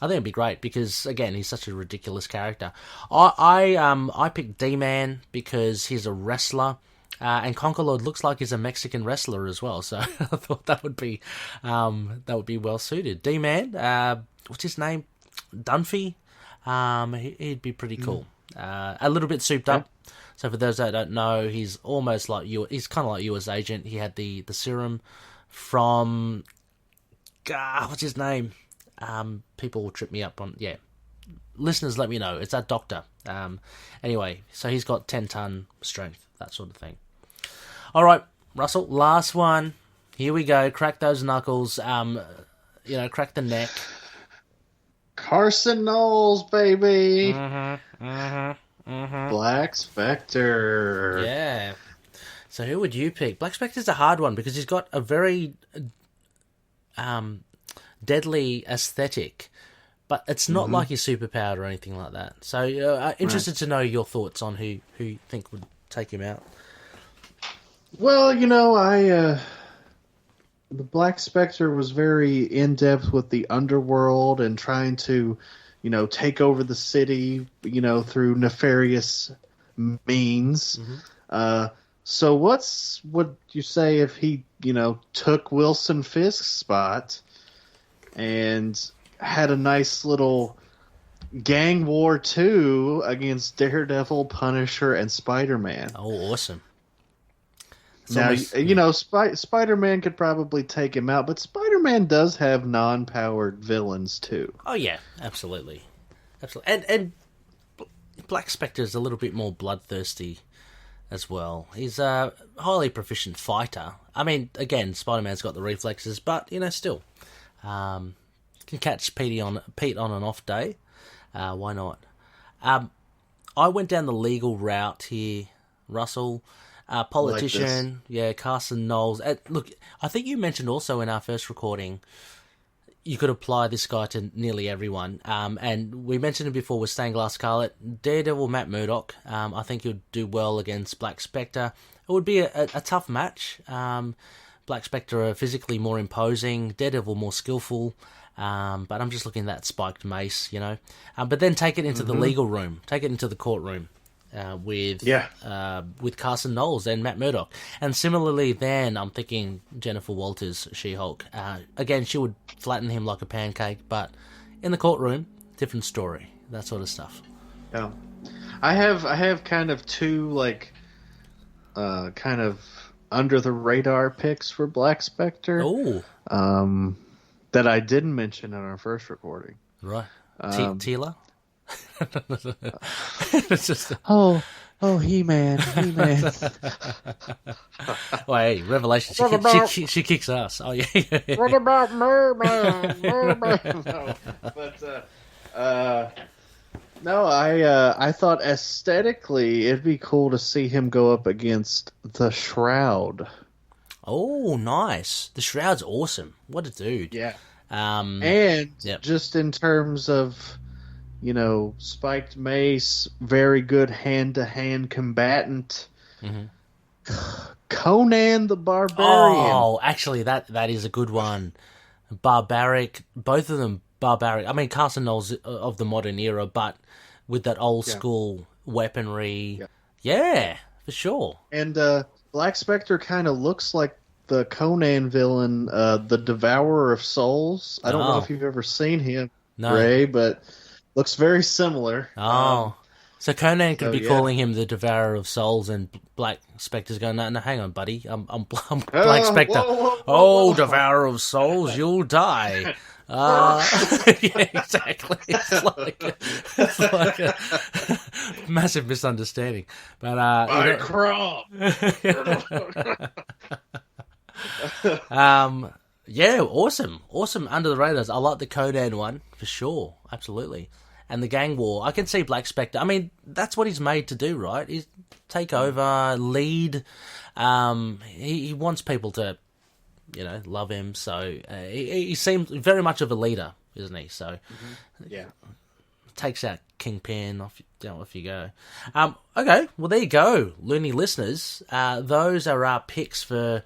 I think it'd be great because, again, he's such a ridiculous character. I picked D-Man because he's a wrestler, and Conquer Lord looks like he's a Mexican wrestler as well. So I thought that would be well suited. D-Man, what's his name? Dunphy. He'd be pretty cool. A little bit souped up. So for those that don't know, he's almost like you. He's kind of like US Agent. He had the serum from what's his name? People will trip me up on, listeners, let me know. It's that doctor. Anyway, so he's got 10-ton strength, that sort of thing. All right, Russell, last one. Here we go. Crack those knuckles. Crack the neck. Carson Knowles, baby. Mm-hmm. Black Specter. Yeah. So who would you pick? Black Specter's a hard one because he's got a very deadly aesthetic, but it's not like he's superpowered or anything like that. So interested to know your thoughts on who you think would take him out. Well, the Black Specter was very in-depth with the underworld and trying to, take over the city, through nefarious means. So what would you say if he, took Wilson Fisk's spot and had a nice little gang war too against Daredevil, Punisher, and Spider-Man? Oh, awesome. Now, Spider-Man could probably take him out, but Spider-Man does have non-powered villains too. Oh yeah, absolutely. And Black Specter is a little bit more bloodthirsty as well. He's a highly proficient fighter. I mean, again, Spider-Man's got the reflexes, but still, can catch Pete on an off day. Why not? I went down the legal route here, Russell. Politician, Carson Knowles. Look, I think you mentioned also in our first recording, you could apply this guy to nearly everyone. And we mentioned him before with Stained Glass Scarlet. Daredevil, Matt Murdock. I think he'd do well against Black Specter. It would be a tough match. Black Specter physically more imposing, Daredevil more skillful. But I'm just looking at that spiked mace, But then take it into the legal room. Take it into the courtroom. With Carson Knowles and Matt Murdock. And similarly then, I'm thinking Jennifer Walters, She-Hulk. Again, she would flatten him like a pancake, but in the courtroom, different story. That sort of stuff. Yeah. I have kind of two, kind of under-the-radar picks for Black Specter. Oh. That I didn't mention in our first recording. Right. Tila? It's just He-Man. Well, hey, Revelation. She kicks ass. Oh yeah. What about Merman? No, but no, I thought aesthetically it'd be cool to see him go up against the Shroud. Oh, nice. The Shroud's awesome. What a dude. Yeah. And just in terms of, spiked mace, very good hand-to-hand combatant. Conan the Barbarian. Oh, actually, that is a good one. Barbaric. Both of them barbaric. I mean, Carson Knowles of the modern era, but with that old school weaponry. Yeah, for sure. And Black Specter kind of looks like the Conan villain, the Devourer of Souls. I don't know if you've ever seen him, Ray, but looks very similar. So Conan could be calling him the Devourer of Souls, and Black Specter's going, no, hang on, buddy, I'm Black Specter. Whoa. Devourer of Souls, you'll die. Yeah, exactly. It's like a massive misunderstanding. But crawl. Yeah, awesome under the radars. I like the Conan one for sure, absolutely. And the gang war, I can see Black Specter. I mean, that's what he's made to do, right? He's take over, lead. He wants people to, love him. So he seems very much of a leader, isn't he? So takes out Kingpin off you go. Okay, well there you go, loony listeners. Those are our picks for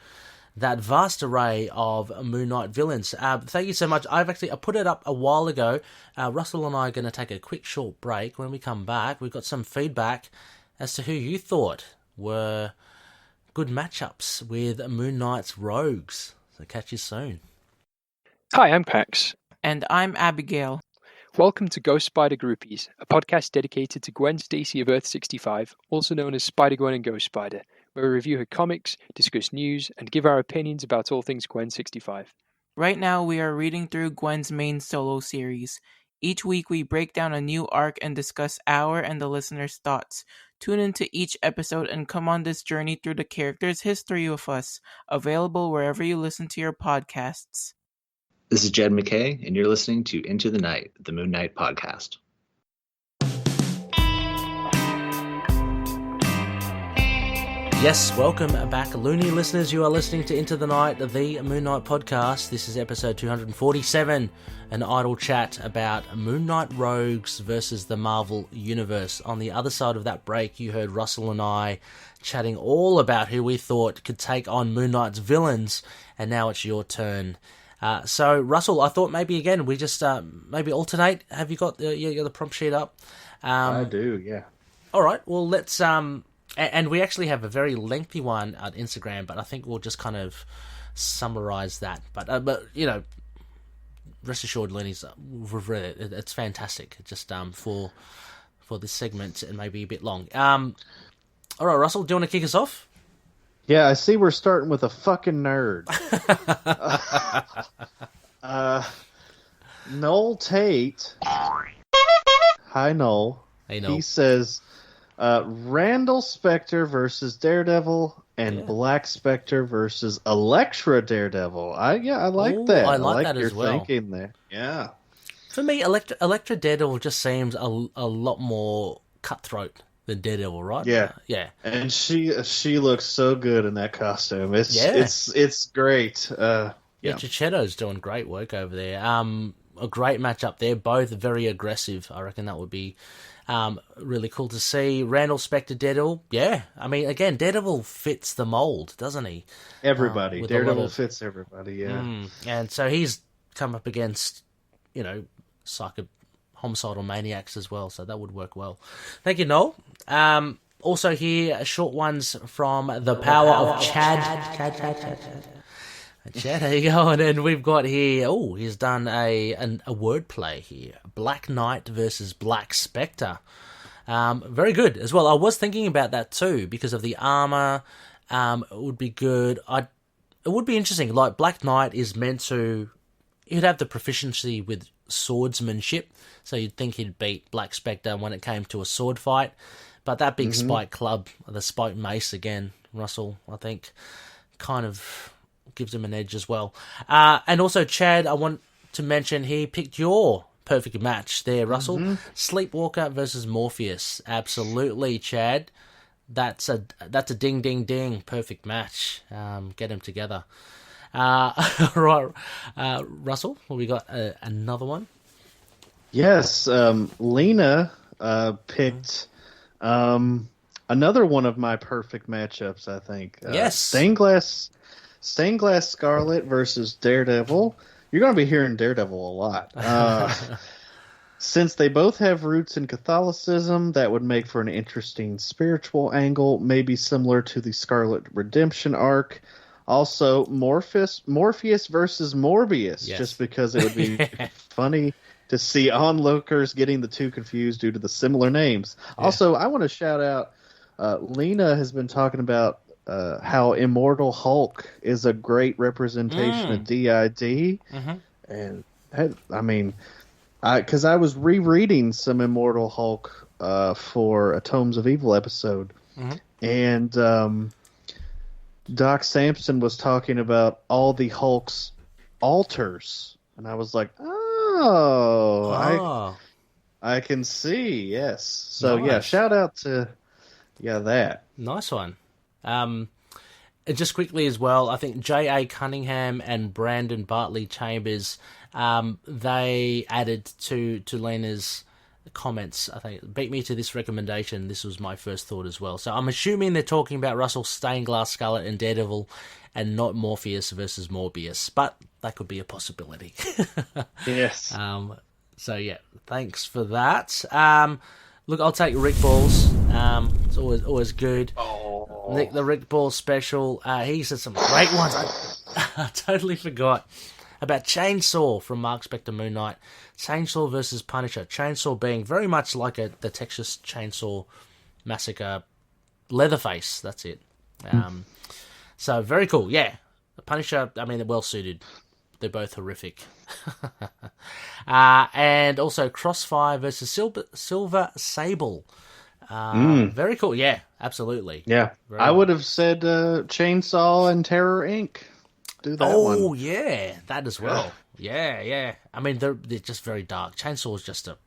that vast array of Moon Knight villains. Thank you so much. I put it up a while ago. Russell and I are going to take a quick short break. When we come back, we've got some feedback as to who you thought were good matchups with Moon Knight's rogues. So catch you soon. Hi, I'm Pax. And I'm Abigail. Welcome to Ghost Spider Groupies, a podcast dedicated to Gwen Stacy of Earth 65, also known as Spider-Gwen and Ghost Spider, where we review her comics, discuss news, and give our opinions about all things Gwen 65. Right now, we are reading through Gwen's main solo series. Each week, we break down a new arc and discuss our and the listener's thoughts. Tune into each episode and come on this journey through the character's history with us, available wherever you listen to your podcasts. This is Jed McKay, and you're listening to Into the Night, the Moon Knight podcast. Yes, welcome back, Looney listeners. You are listening to Into the Night, the Moon Knight podcast. This is episode 247, an idle chat about Moon Knight rogues versus the Marvel Universe. On the other side of that break, you heard Russell and I chatting all about who we thought could take on Moon Knight's villains, and now it's your turn. So, Russell, I thought maybe again we just maybe alternate. Have you got the prompt sheet up? I do, yeah. All right, well, let's... And we actually have a very lengthy one on Instagram, but I think we'll just kind of summarize that. But you know, rest assured, Lenny's we've read it. It's fantastic. Just for this segment, it may be a bit long. All right, Russell, do you want to kick us off? Yeah, I see we're starting with a fucking nerd. Noel Tate. Hi, Noel. Hey, Noel. He says... Randall Specter versus Daredevil and Black Specter versus Elektra Daredevil. I like that. I like that your as well. thinking there. Yeah. For me, Elektra Daredevil just seems a lot more cutthroat than Daredevil, right? Yeah. Yeah. And she looks so good in that costume. It's great. Chichetto's doing great work over there. A great matchup there. Both very aggressive. I reckon that would be really cool to see. Randall Specter Daredevil, yeah. I mean, again, Daredevil fits the mold, doesn't he? Everybody. Daredevil fits everybody, yeah. And so he's come up against, homicidal maniacs as well, so that would work well. Thank you, Noel. Also here, short ones from The Power of Chad. Chad, how you going? And we've got here, he's done a wordplay here. Black Knight versus Black Specter. Very good as well. I was thinking about that too, because of the armor. It would be good. It would be interesting. Like, Black Knight is meant to... He'd have the proficiency with swordsmanship, so you'd think he'd beat Black Specter when it came to a sword fight. But that big spike club, the spike mace again, Russell, I think, kind of... gives him an edge as well. And also, Chad, I want to mention, he picked your perfect match there, Russell. Sleepwalker versus Morpheus. Absolutely, Chad. That's a ding, ding, ding. Perfect match. Get them together. Right, Russell, well, we got another one. Yes, Lena picked another one of my perfect matchups, I think. Yes. Stained Glass Scarlet versus Daredevil. You're going to be hearing Daredevil a lot. Since they both have roots in Catholicism, that would make for an interesting spiritual angle, maybe similar to the Scarlet Redemption arc. Also, Morpheus versus Morbius, just because it would be funny to see onlookers getting the two confused due to the similar names. Yeah. Also, I want to shout out, Lena has been talking about how Immortal Hulk is a great representation of DID. And I mean, because I was rereading some Immortal Hulk for a Tombz of Evil episode, and Doc Samson was talking about all the Hulk's altars, and I was like, I can see, yes. So nice. Shout out to that. Nice one. Just quickly as well, I think J.A. Cunningham and Brandon Bartley Chambers, they added to Lena's comments, I think, beat me to this recommendation. This was my first thought as well. So I'm assuming they're talking about Russell, Stained Glass Scarlet and Daredevil, and not Morpheus versus Morbius, but that could be a possibility. Yes. So yeah, thanks for that. Look, I'll take Rick Balls. It's always good. Nick, the Rick Ball special. He said some great ones. I totally forgot about Chainsaw from Mark Spector Moon Knight. Chainsaw versus Punisher. Chainsaw being very much like the Texas Chainsaw Massacre. Leatherface, that's it. So very cool. Yeah, the Punisher. I mean, they're well suited. They're both horrific. And also Crossfire versus Silver Sable. Very cool. Yeah, absolutely. Yeah. I would have said Chainsaw and Terror Inc. Do that one. Oh, yeah. That as well. Yeah. I mean, they're just very dark. Chainsaw is just a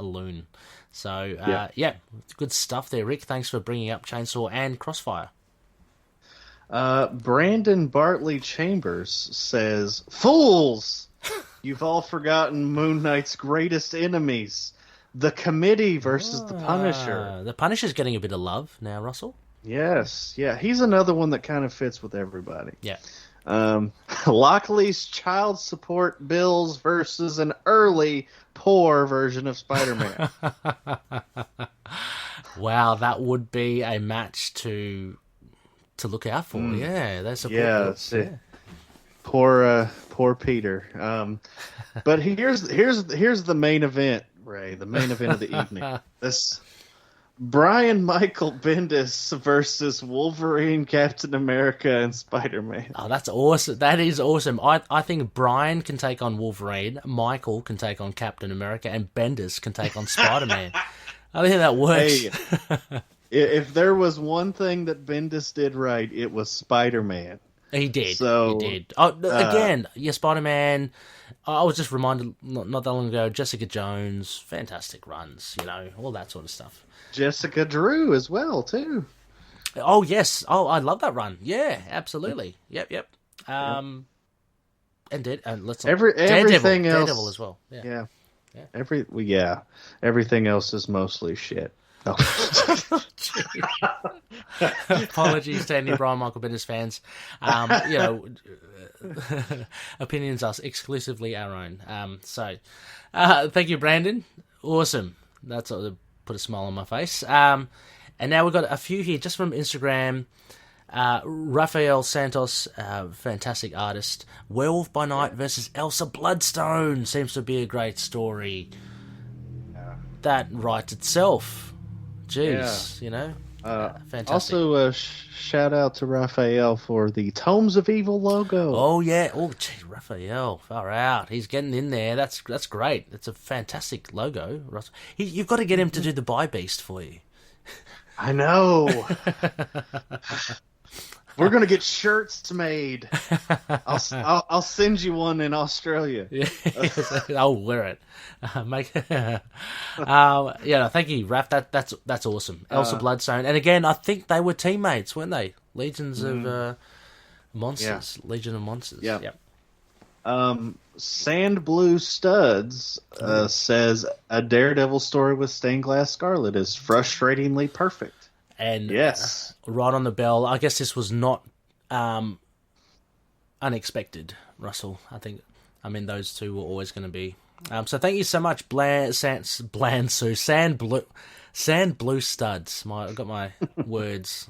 loon. So, yeah, good stuff there, Rick. Thanks for bringing up Chainsaw and Crossfire. Brandon Bartley Chambers says, "Fools! You've all forgotten Moon Knight's greatest enemies. The Committee versus the Punisher." The Punisher's getting a bit of love now, Russell. Yes, yeah. He's another one that kind of fits with everybody. Yeah. Lockley's child support bills versus an early, poor version of Spider-Man. Wow, that would be a match to look out for. Yeah, that's a poor Peter. But here's the main event, Ray. The main event of the evening. This Brian Michael Bendis versus Wolverine, Captain America, and Spider-Man. Oh, that's awesome. That is awesome. I think Brian can take on Wolverine, Michael can take on Captain America, and Bendis can take on Spider-Man. I think that works. Hey, if there was one thing that Bendis did right, it was Spider-Man. He did. So, he did. Oh, again, Spider-Man. I was just reminded not that long ago, Jessica Jones, fantastic runs, all that sort of stuff. Jessica Drew as well, too. Oh, yes. Oh, I love that run. Yeah, absolutely. Yep. And let's everything else. Daredevil as well. Yeah. Everything else is mostly shit. Oh. Apologies to any Brian Michael Bendis fans. Opinions are exclusively our own. Thank you, Brandon. Awesome. That's what put a smile on my face. And now we've got a few here just from Instagram. Rafael Santos, fantastic artist. Werewolf by Night versus Elsa Bloodstone seems to be a great story. That writes itself. Jeez, fantastic. Also, shout out to Raphael for the Tombz of Evil logo. Oh yeah, Raphael, far out. He's getting in there. That's great. It's a fantastic logo. You've got to get him to do the Buy Beast for you. I know. We're gonna get shirts made. I'll send you one in Australia. Yeah, I'll wear it. Thank you, Raph. That's awesome. Elsa Bloodstone, and again, I think they were teammates, weren't they? Legions of Monsters. Yeah. Legion of Monsters. Yeah. Yep. Sand Blue Studs says a Daredevil story with stained glass Scarlet is frustratingly perfect. And yes, right on the bell. I guess this was not unexpected, Russell. Those two were always going to be. So thank you so much, Sand Blue Studs. I've got my words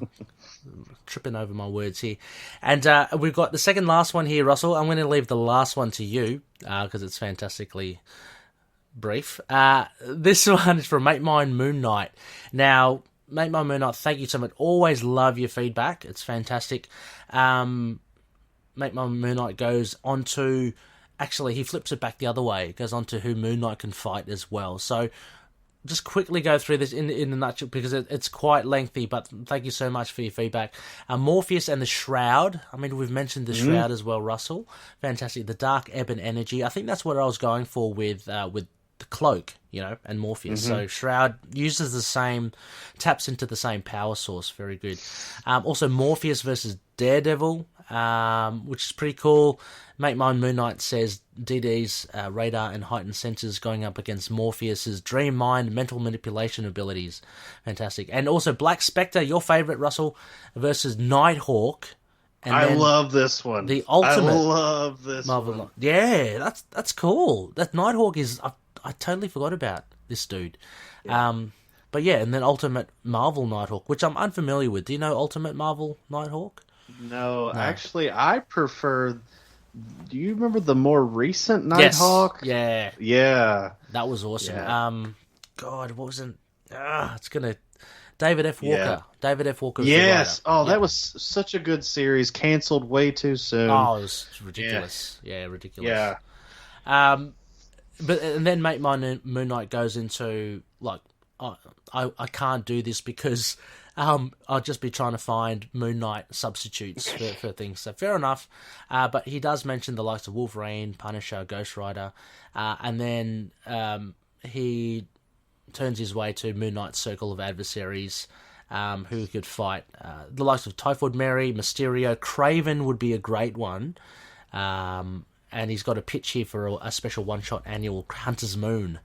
tripping over my words here, and we've got the second last one here, Russell. I'm going to leave the last one to you because it's fantastically brief. This one is from Make Mine Moon Knight. Now, Make My Moon Knight, thank you so much. Always love your feedback. It's fantastic. Make My Moon Knight goes on to... Actually, he flips it back the other way. It goes on to who Moon Knight can fight as well. So just quickly go through this in a nutshell because it's quite lengthy, but thank you so much for your feedback. Morpheus and the Shroud. We've mentioned the Shroud as well, Russell. Fantastic. The Dark Ebon Energy. I think that's what I was going for with the Cloak, and Morpheus. So Shroud taps into the same power source. Very good. Also Morpheus versus Daredevil, which is pretty cool. Make Mine Moon Knight says DD's radar and heightened senses going up against Morpheus's dream mind, mental manipulation abilities. Fantastic. And also Black Specter, your favorite, Russell, versus Nighthawk. And I love this one. The ultimate. I love this Marvel one. Yeah, that's cool. That Nighthawk is... I totally forgot about this dude. Yeah. But yeah, and then Ultimate Marvel Nighthawk, which I'm unfamiliar with. Do you know Ultimate Marvel Nighthawk? No. Actually, I prefer... Do you remember the more recent Nighthawk? Yes. Yeah. That was awesome. Yeah. God, what was it? It's going to... David F. Walker. Yeah. David F. Walker. Yes. Oh, that was such a good series. Canceled way too soon. Oh, it was ridiculous. Yeah, ridiculous. Yeah. And then Make My Moon Knight goes into, like, I can't do this because I'll just be trying to find Moon Knight substitutes for things. So fair enough. But he does mention the likes of Wolverine, Punisher, Ghost Rider. And then he turns his way to Moon Knight's circle of adversaries. who could fight. The likes of Typhoid Mary, Mysterio, Kraven would be a great one. And he's got a pitch here for a special one-shot annual Hunter's Moon,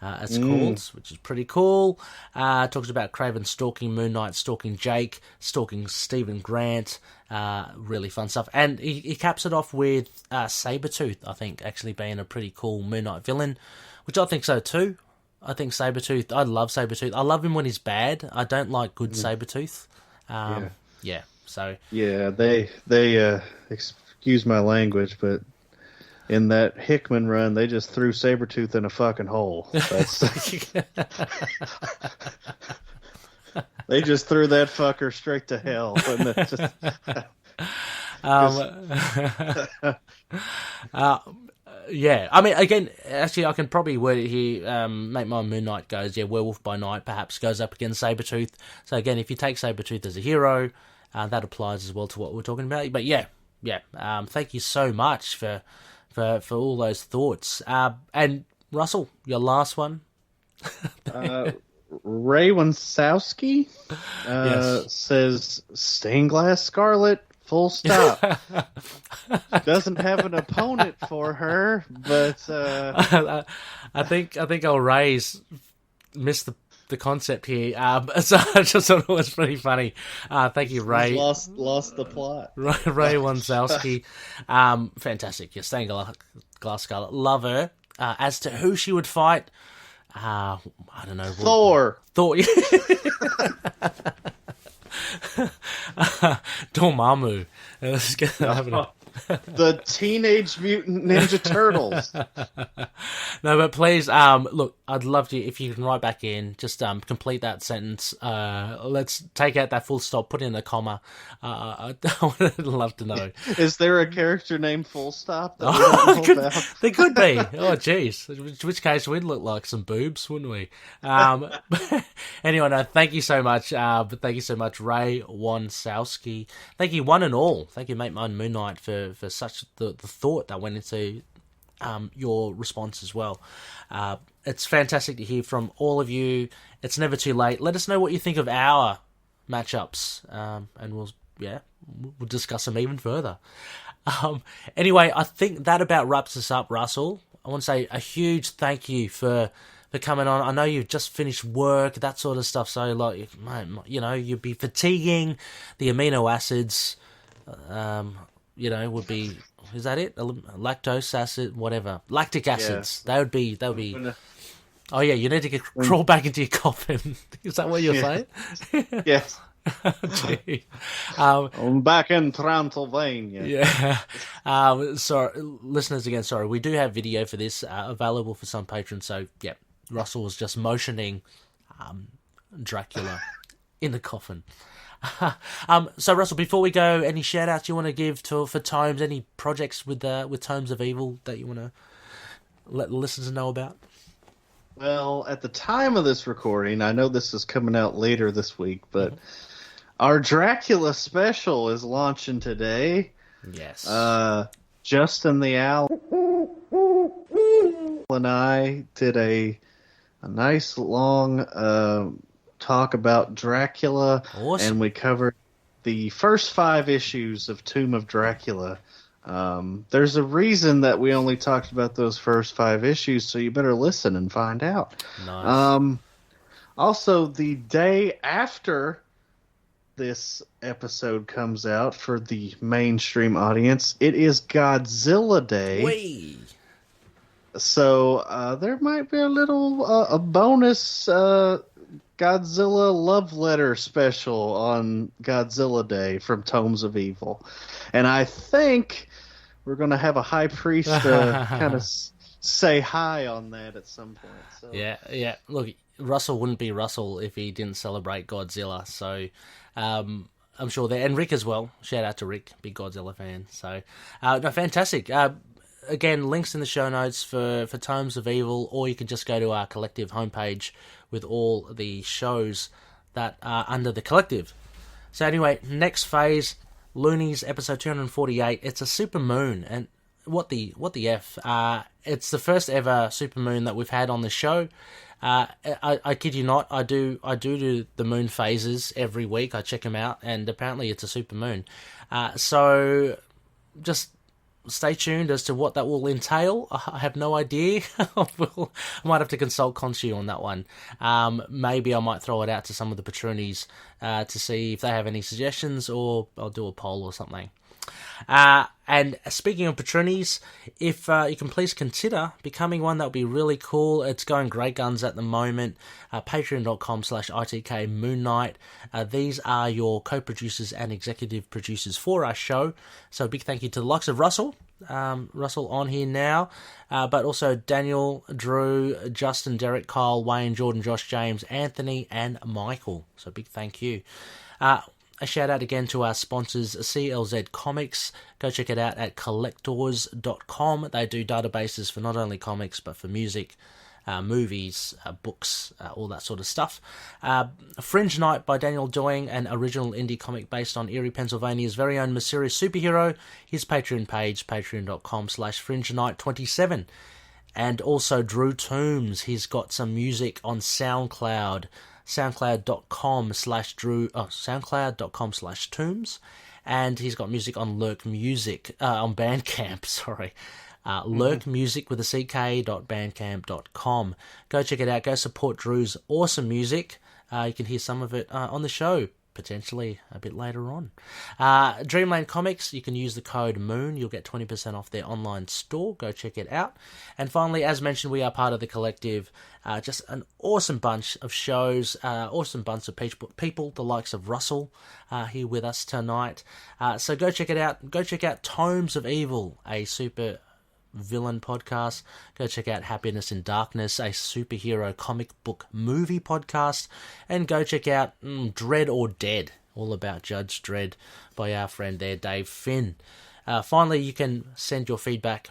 it's called, which is pretty cool. Talks about Kraven stalking Moon Knight, stalking Jake, stalking Stephen Grant. Really fun stuff. And he caps it off with Sabretooth, I think, actually being a pretty cool Moon Knight villain, which I think so too. I think Sabretooth, I love Sabretooth. I love him when he's bad. I don't like good Sabretooth. Yeah, so... Yeah, they excuse my language, but in that Hickman run, they just threw Sabretooth in a fucking hole. They just threw that fucker straight to hell. Yeah, I mean, again, actually, I can probably word it here. Make my Moon Knight goes, Werewolf by Night perhaps goes up against Sabretooth. So again, if you take Sabretooth as a hero, that applies as well to what we're talking about. But yeah. Thank you so much for all those thoughts. And Russell, your last one. Ray Wansowski says stained glass Scarlet, full stop. Doesn't have an opponent for her, but I think I'll raise missed the concept here. So I just thought it was pretty funny. Thank you, Ray. Lost the plot. Ray Wansowski. Fantastic. Yeah, stained glass Scarlet. Love her. As to who she would fight, I don't know. Thor. Dormammu. The Teenage Mutant Ninja Turtles. No, but please, look, I'd love to, if you can write back in, just complete that sentence. Let's take out that full stop, put in a comma. I would love to know. Is there a character named Full Stop? There could be. Oh, jeez. In which case, we'd look like some boobs, wouldn't we? Anyway, no, thank you so much. But thank you so much, Ray Wansowski. Thank you, one and all. Thank you, Mate Mine Moon Knight, for such the thought that went into your response as well. It's fantastic to hear from all of you. It's never too late. Let us know what you think of our matchups, and we'll discuss them even further. Anyway, I think that about wraps us up, Russell. I want to say a huge thank you for coming on. I know you've just finished work, that sort of stuff, so like, you'd be fatiguing. The amino acids, would be, is that it? Lactose acid, whatever. Lactic acids. Yeah. That would be. Oh yeah, you need to crawl back into your coffin. Is that what you're saying? Yes. I'm back in Transylvania. Yeah. Sorry, listeners, again, sorry. We do have video for this available for some patrons. So yeah, Russell was just motioning Dracula in the coffin. So Russell, before we go, any shout outs you want to give for Tombz? Any projects with Tombz of Evil that you want to let the listeners know about? Well, at the time of this recording, I know this is coming out later this week, but our Dracula special is launching today. Yes. Justin the Owl and I did a nice long talk about Dracula. Awesome. And we covered the first 5 issues of Tomb of Dracula. There's a reason that we only talked about those first 5 issues, so you better listen and find out. Nice. Also, the day after this episode comes out for the mainstream audience, it is Godzilla Day. Whee! So there might be a little a bonus Godzilla love letter special on Godzilla Day from Tombz of Evil. And I think we're going to have a high priest kind of say hi on that at some point. So. Yeah. Look, Russell wouldn't be Russell if he didn't celebrate Godzilla. So I'm sure that, and Rick as well. Shout out to Rick, big Godzilla fan. So no, fantastic. Again, links in the show notes for Tombz of Evil, or you can just go to our collective homepage with all the shows that are under the collective. So anyway, next phase, Loonies episode 248. It's a supermoon, and what the F? It's the first ever supermoon that we've had on the show. I kid you not, I do the moon phases every week. I check them out, and apparently it's a super moon. So just stay tuned as to what that will entail. I have no idea. I might have to consult Khonshu on that one. Maybe I might throw it out to some of the patroonies to see if they have any suggestions, or I'll do a poll or something. And speaking of patroonies, if you can please consider becoming one, that would be really cool. It's going great guns at the moment. Patreon.com/ITK Moon Knight. These are your co-producers and executive producers for our show. So a big thank you to the likes of Russell. Russell on here now, but also Daniel, Drew, Justin, Derek, Kyle, Wayne, Jordan, Josh, James, Anthony, and Michael. So a big thank you. A shout out again to our sponsors, CLZ Comics. Go check it out at Collectorz.com. They do databases for not only comics, but for music, movies, books, all that sort of stuff. Fringe Night by Daniel Doing, an original indie comic based on Erie, Pennsylvania's very own mysterious superhero. His Patreon page, patreon.com/Fringe Night 27. And also Drew Tombz. He's got some music on SoundCloud. SoundCloud.com/Tombz, and he's got music on LURKMUSICK, on Bandcamp, sorry. LURKMUSICK with a CK.bandcamp.com. Go check it out. Go support Drew's awesome music. You can hear some of it on the show, potentially a bit later on. Dreamland Comics, you can use the code MOON. You'll get 20% off their online store. Go check it out. And finally, as mentioned, we are part of the collective. Just an awesome bunch of shows, awesome bunch of people, the likes of Russell here with us tonight. So go check it out. Go check out Tombz of Evil, a super villain podcast. Go check out Happiness in Darkness, a superhero comic book movie podcast. And go check out Dread or Dead, all about Judge Dredd by our friend there, Dave Finn. Finally, you can send your feedback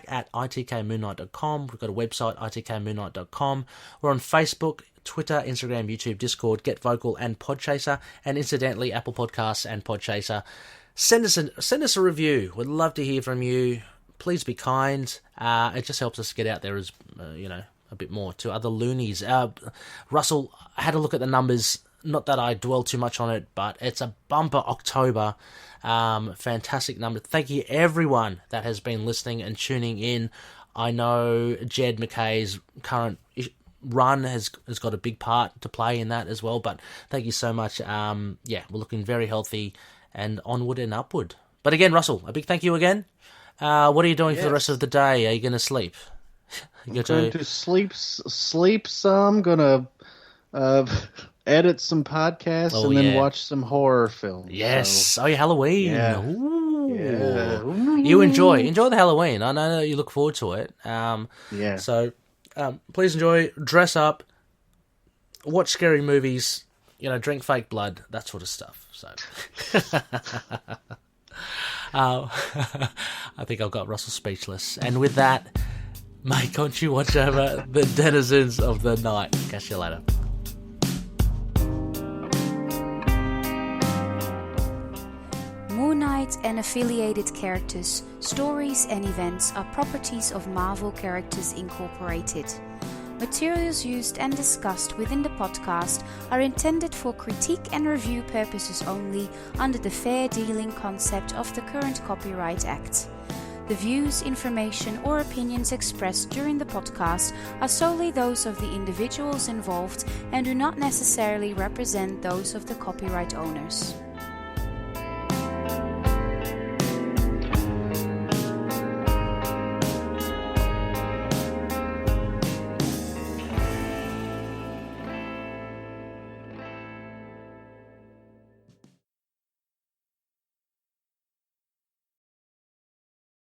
at itkmoonnight.com. We've got a website, itkmoonnight.com. We're on Facebook, Twitter, Instagram, YouTube, Discord, Get Vocal, and Podchaser. And incidentally, Apple Podcasts and Podchaser. Send us a review. We'd love to hear from you. Please be kind. It just helps us get out there as a bit more to other loonies. Russell, I had a look at the numbers. Not that I dwell too much on it, but it's a bumper October. Fantastic number. Thank you everyone that has been listening and tuning in. I know Jed McKay's current run has got a big part to play in that as well, but thank you so much. We're looking very healthy and onward and upward. But again, Russell, a big thank you again. What are you doing for the rest of the day? Are you going to sleep? I'm going to sleep some. Going to edit some podcasts and then watch some horror films. Yes. So, Halloween. Yeah. Ooh. Yeah. You enjoy the Halloween. I know you look forward to it. So please enjoy, dress up, watch scary movies, drink fake blood, that sort of stuff. So I think I've got Russell speechless. And with that, may Khonshu watch over the denizens of the night. Catch you later. Moon Knight and affiliated characters, stories and events are properties of Marvel Characters Incorporated. Materials used and discussed within the podcast are intended for critique and review purposes only under the fair dealing concept of the current Copyright Act. The views, information or opinions expressed during the podcast are solely those of the individuals involved and do not necessarily represent those of the copyright owners.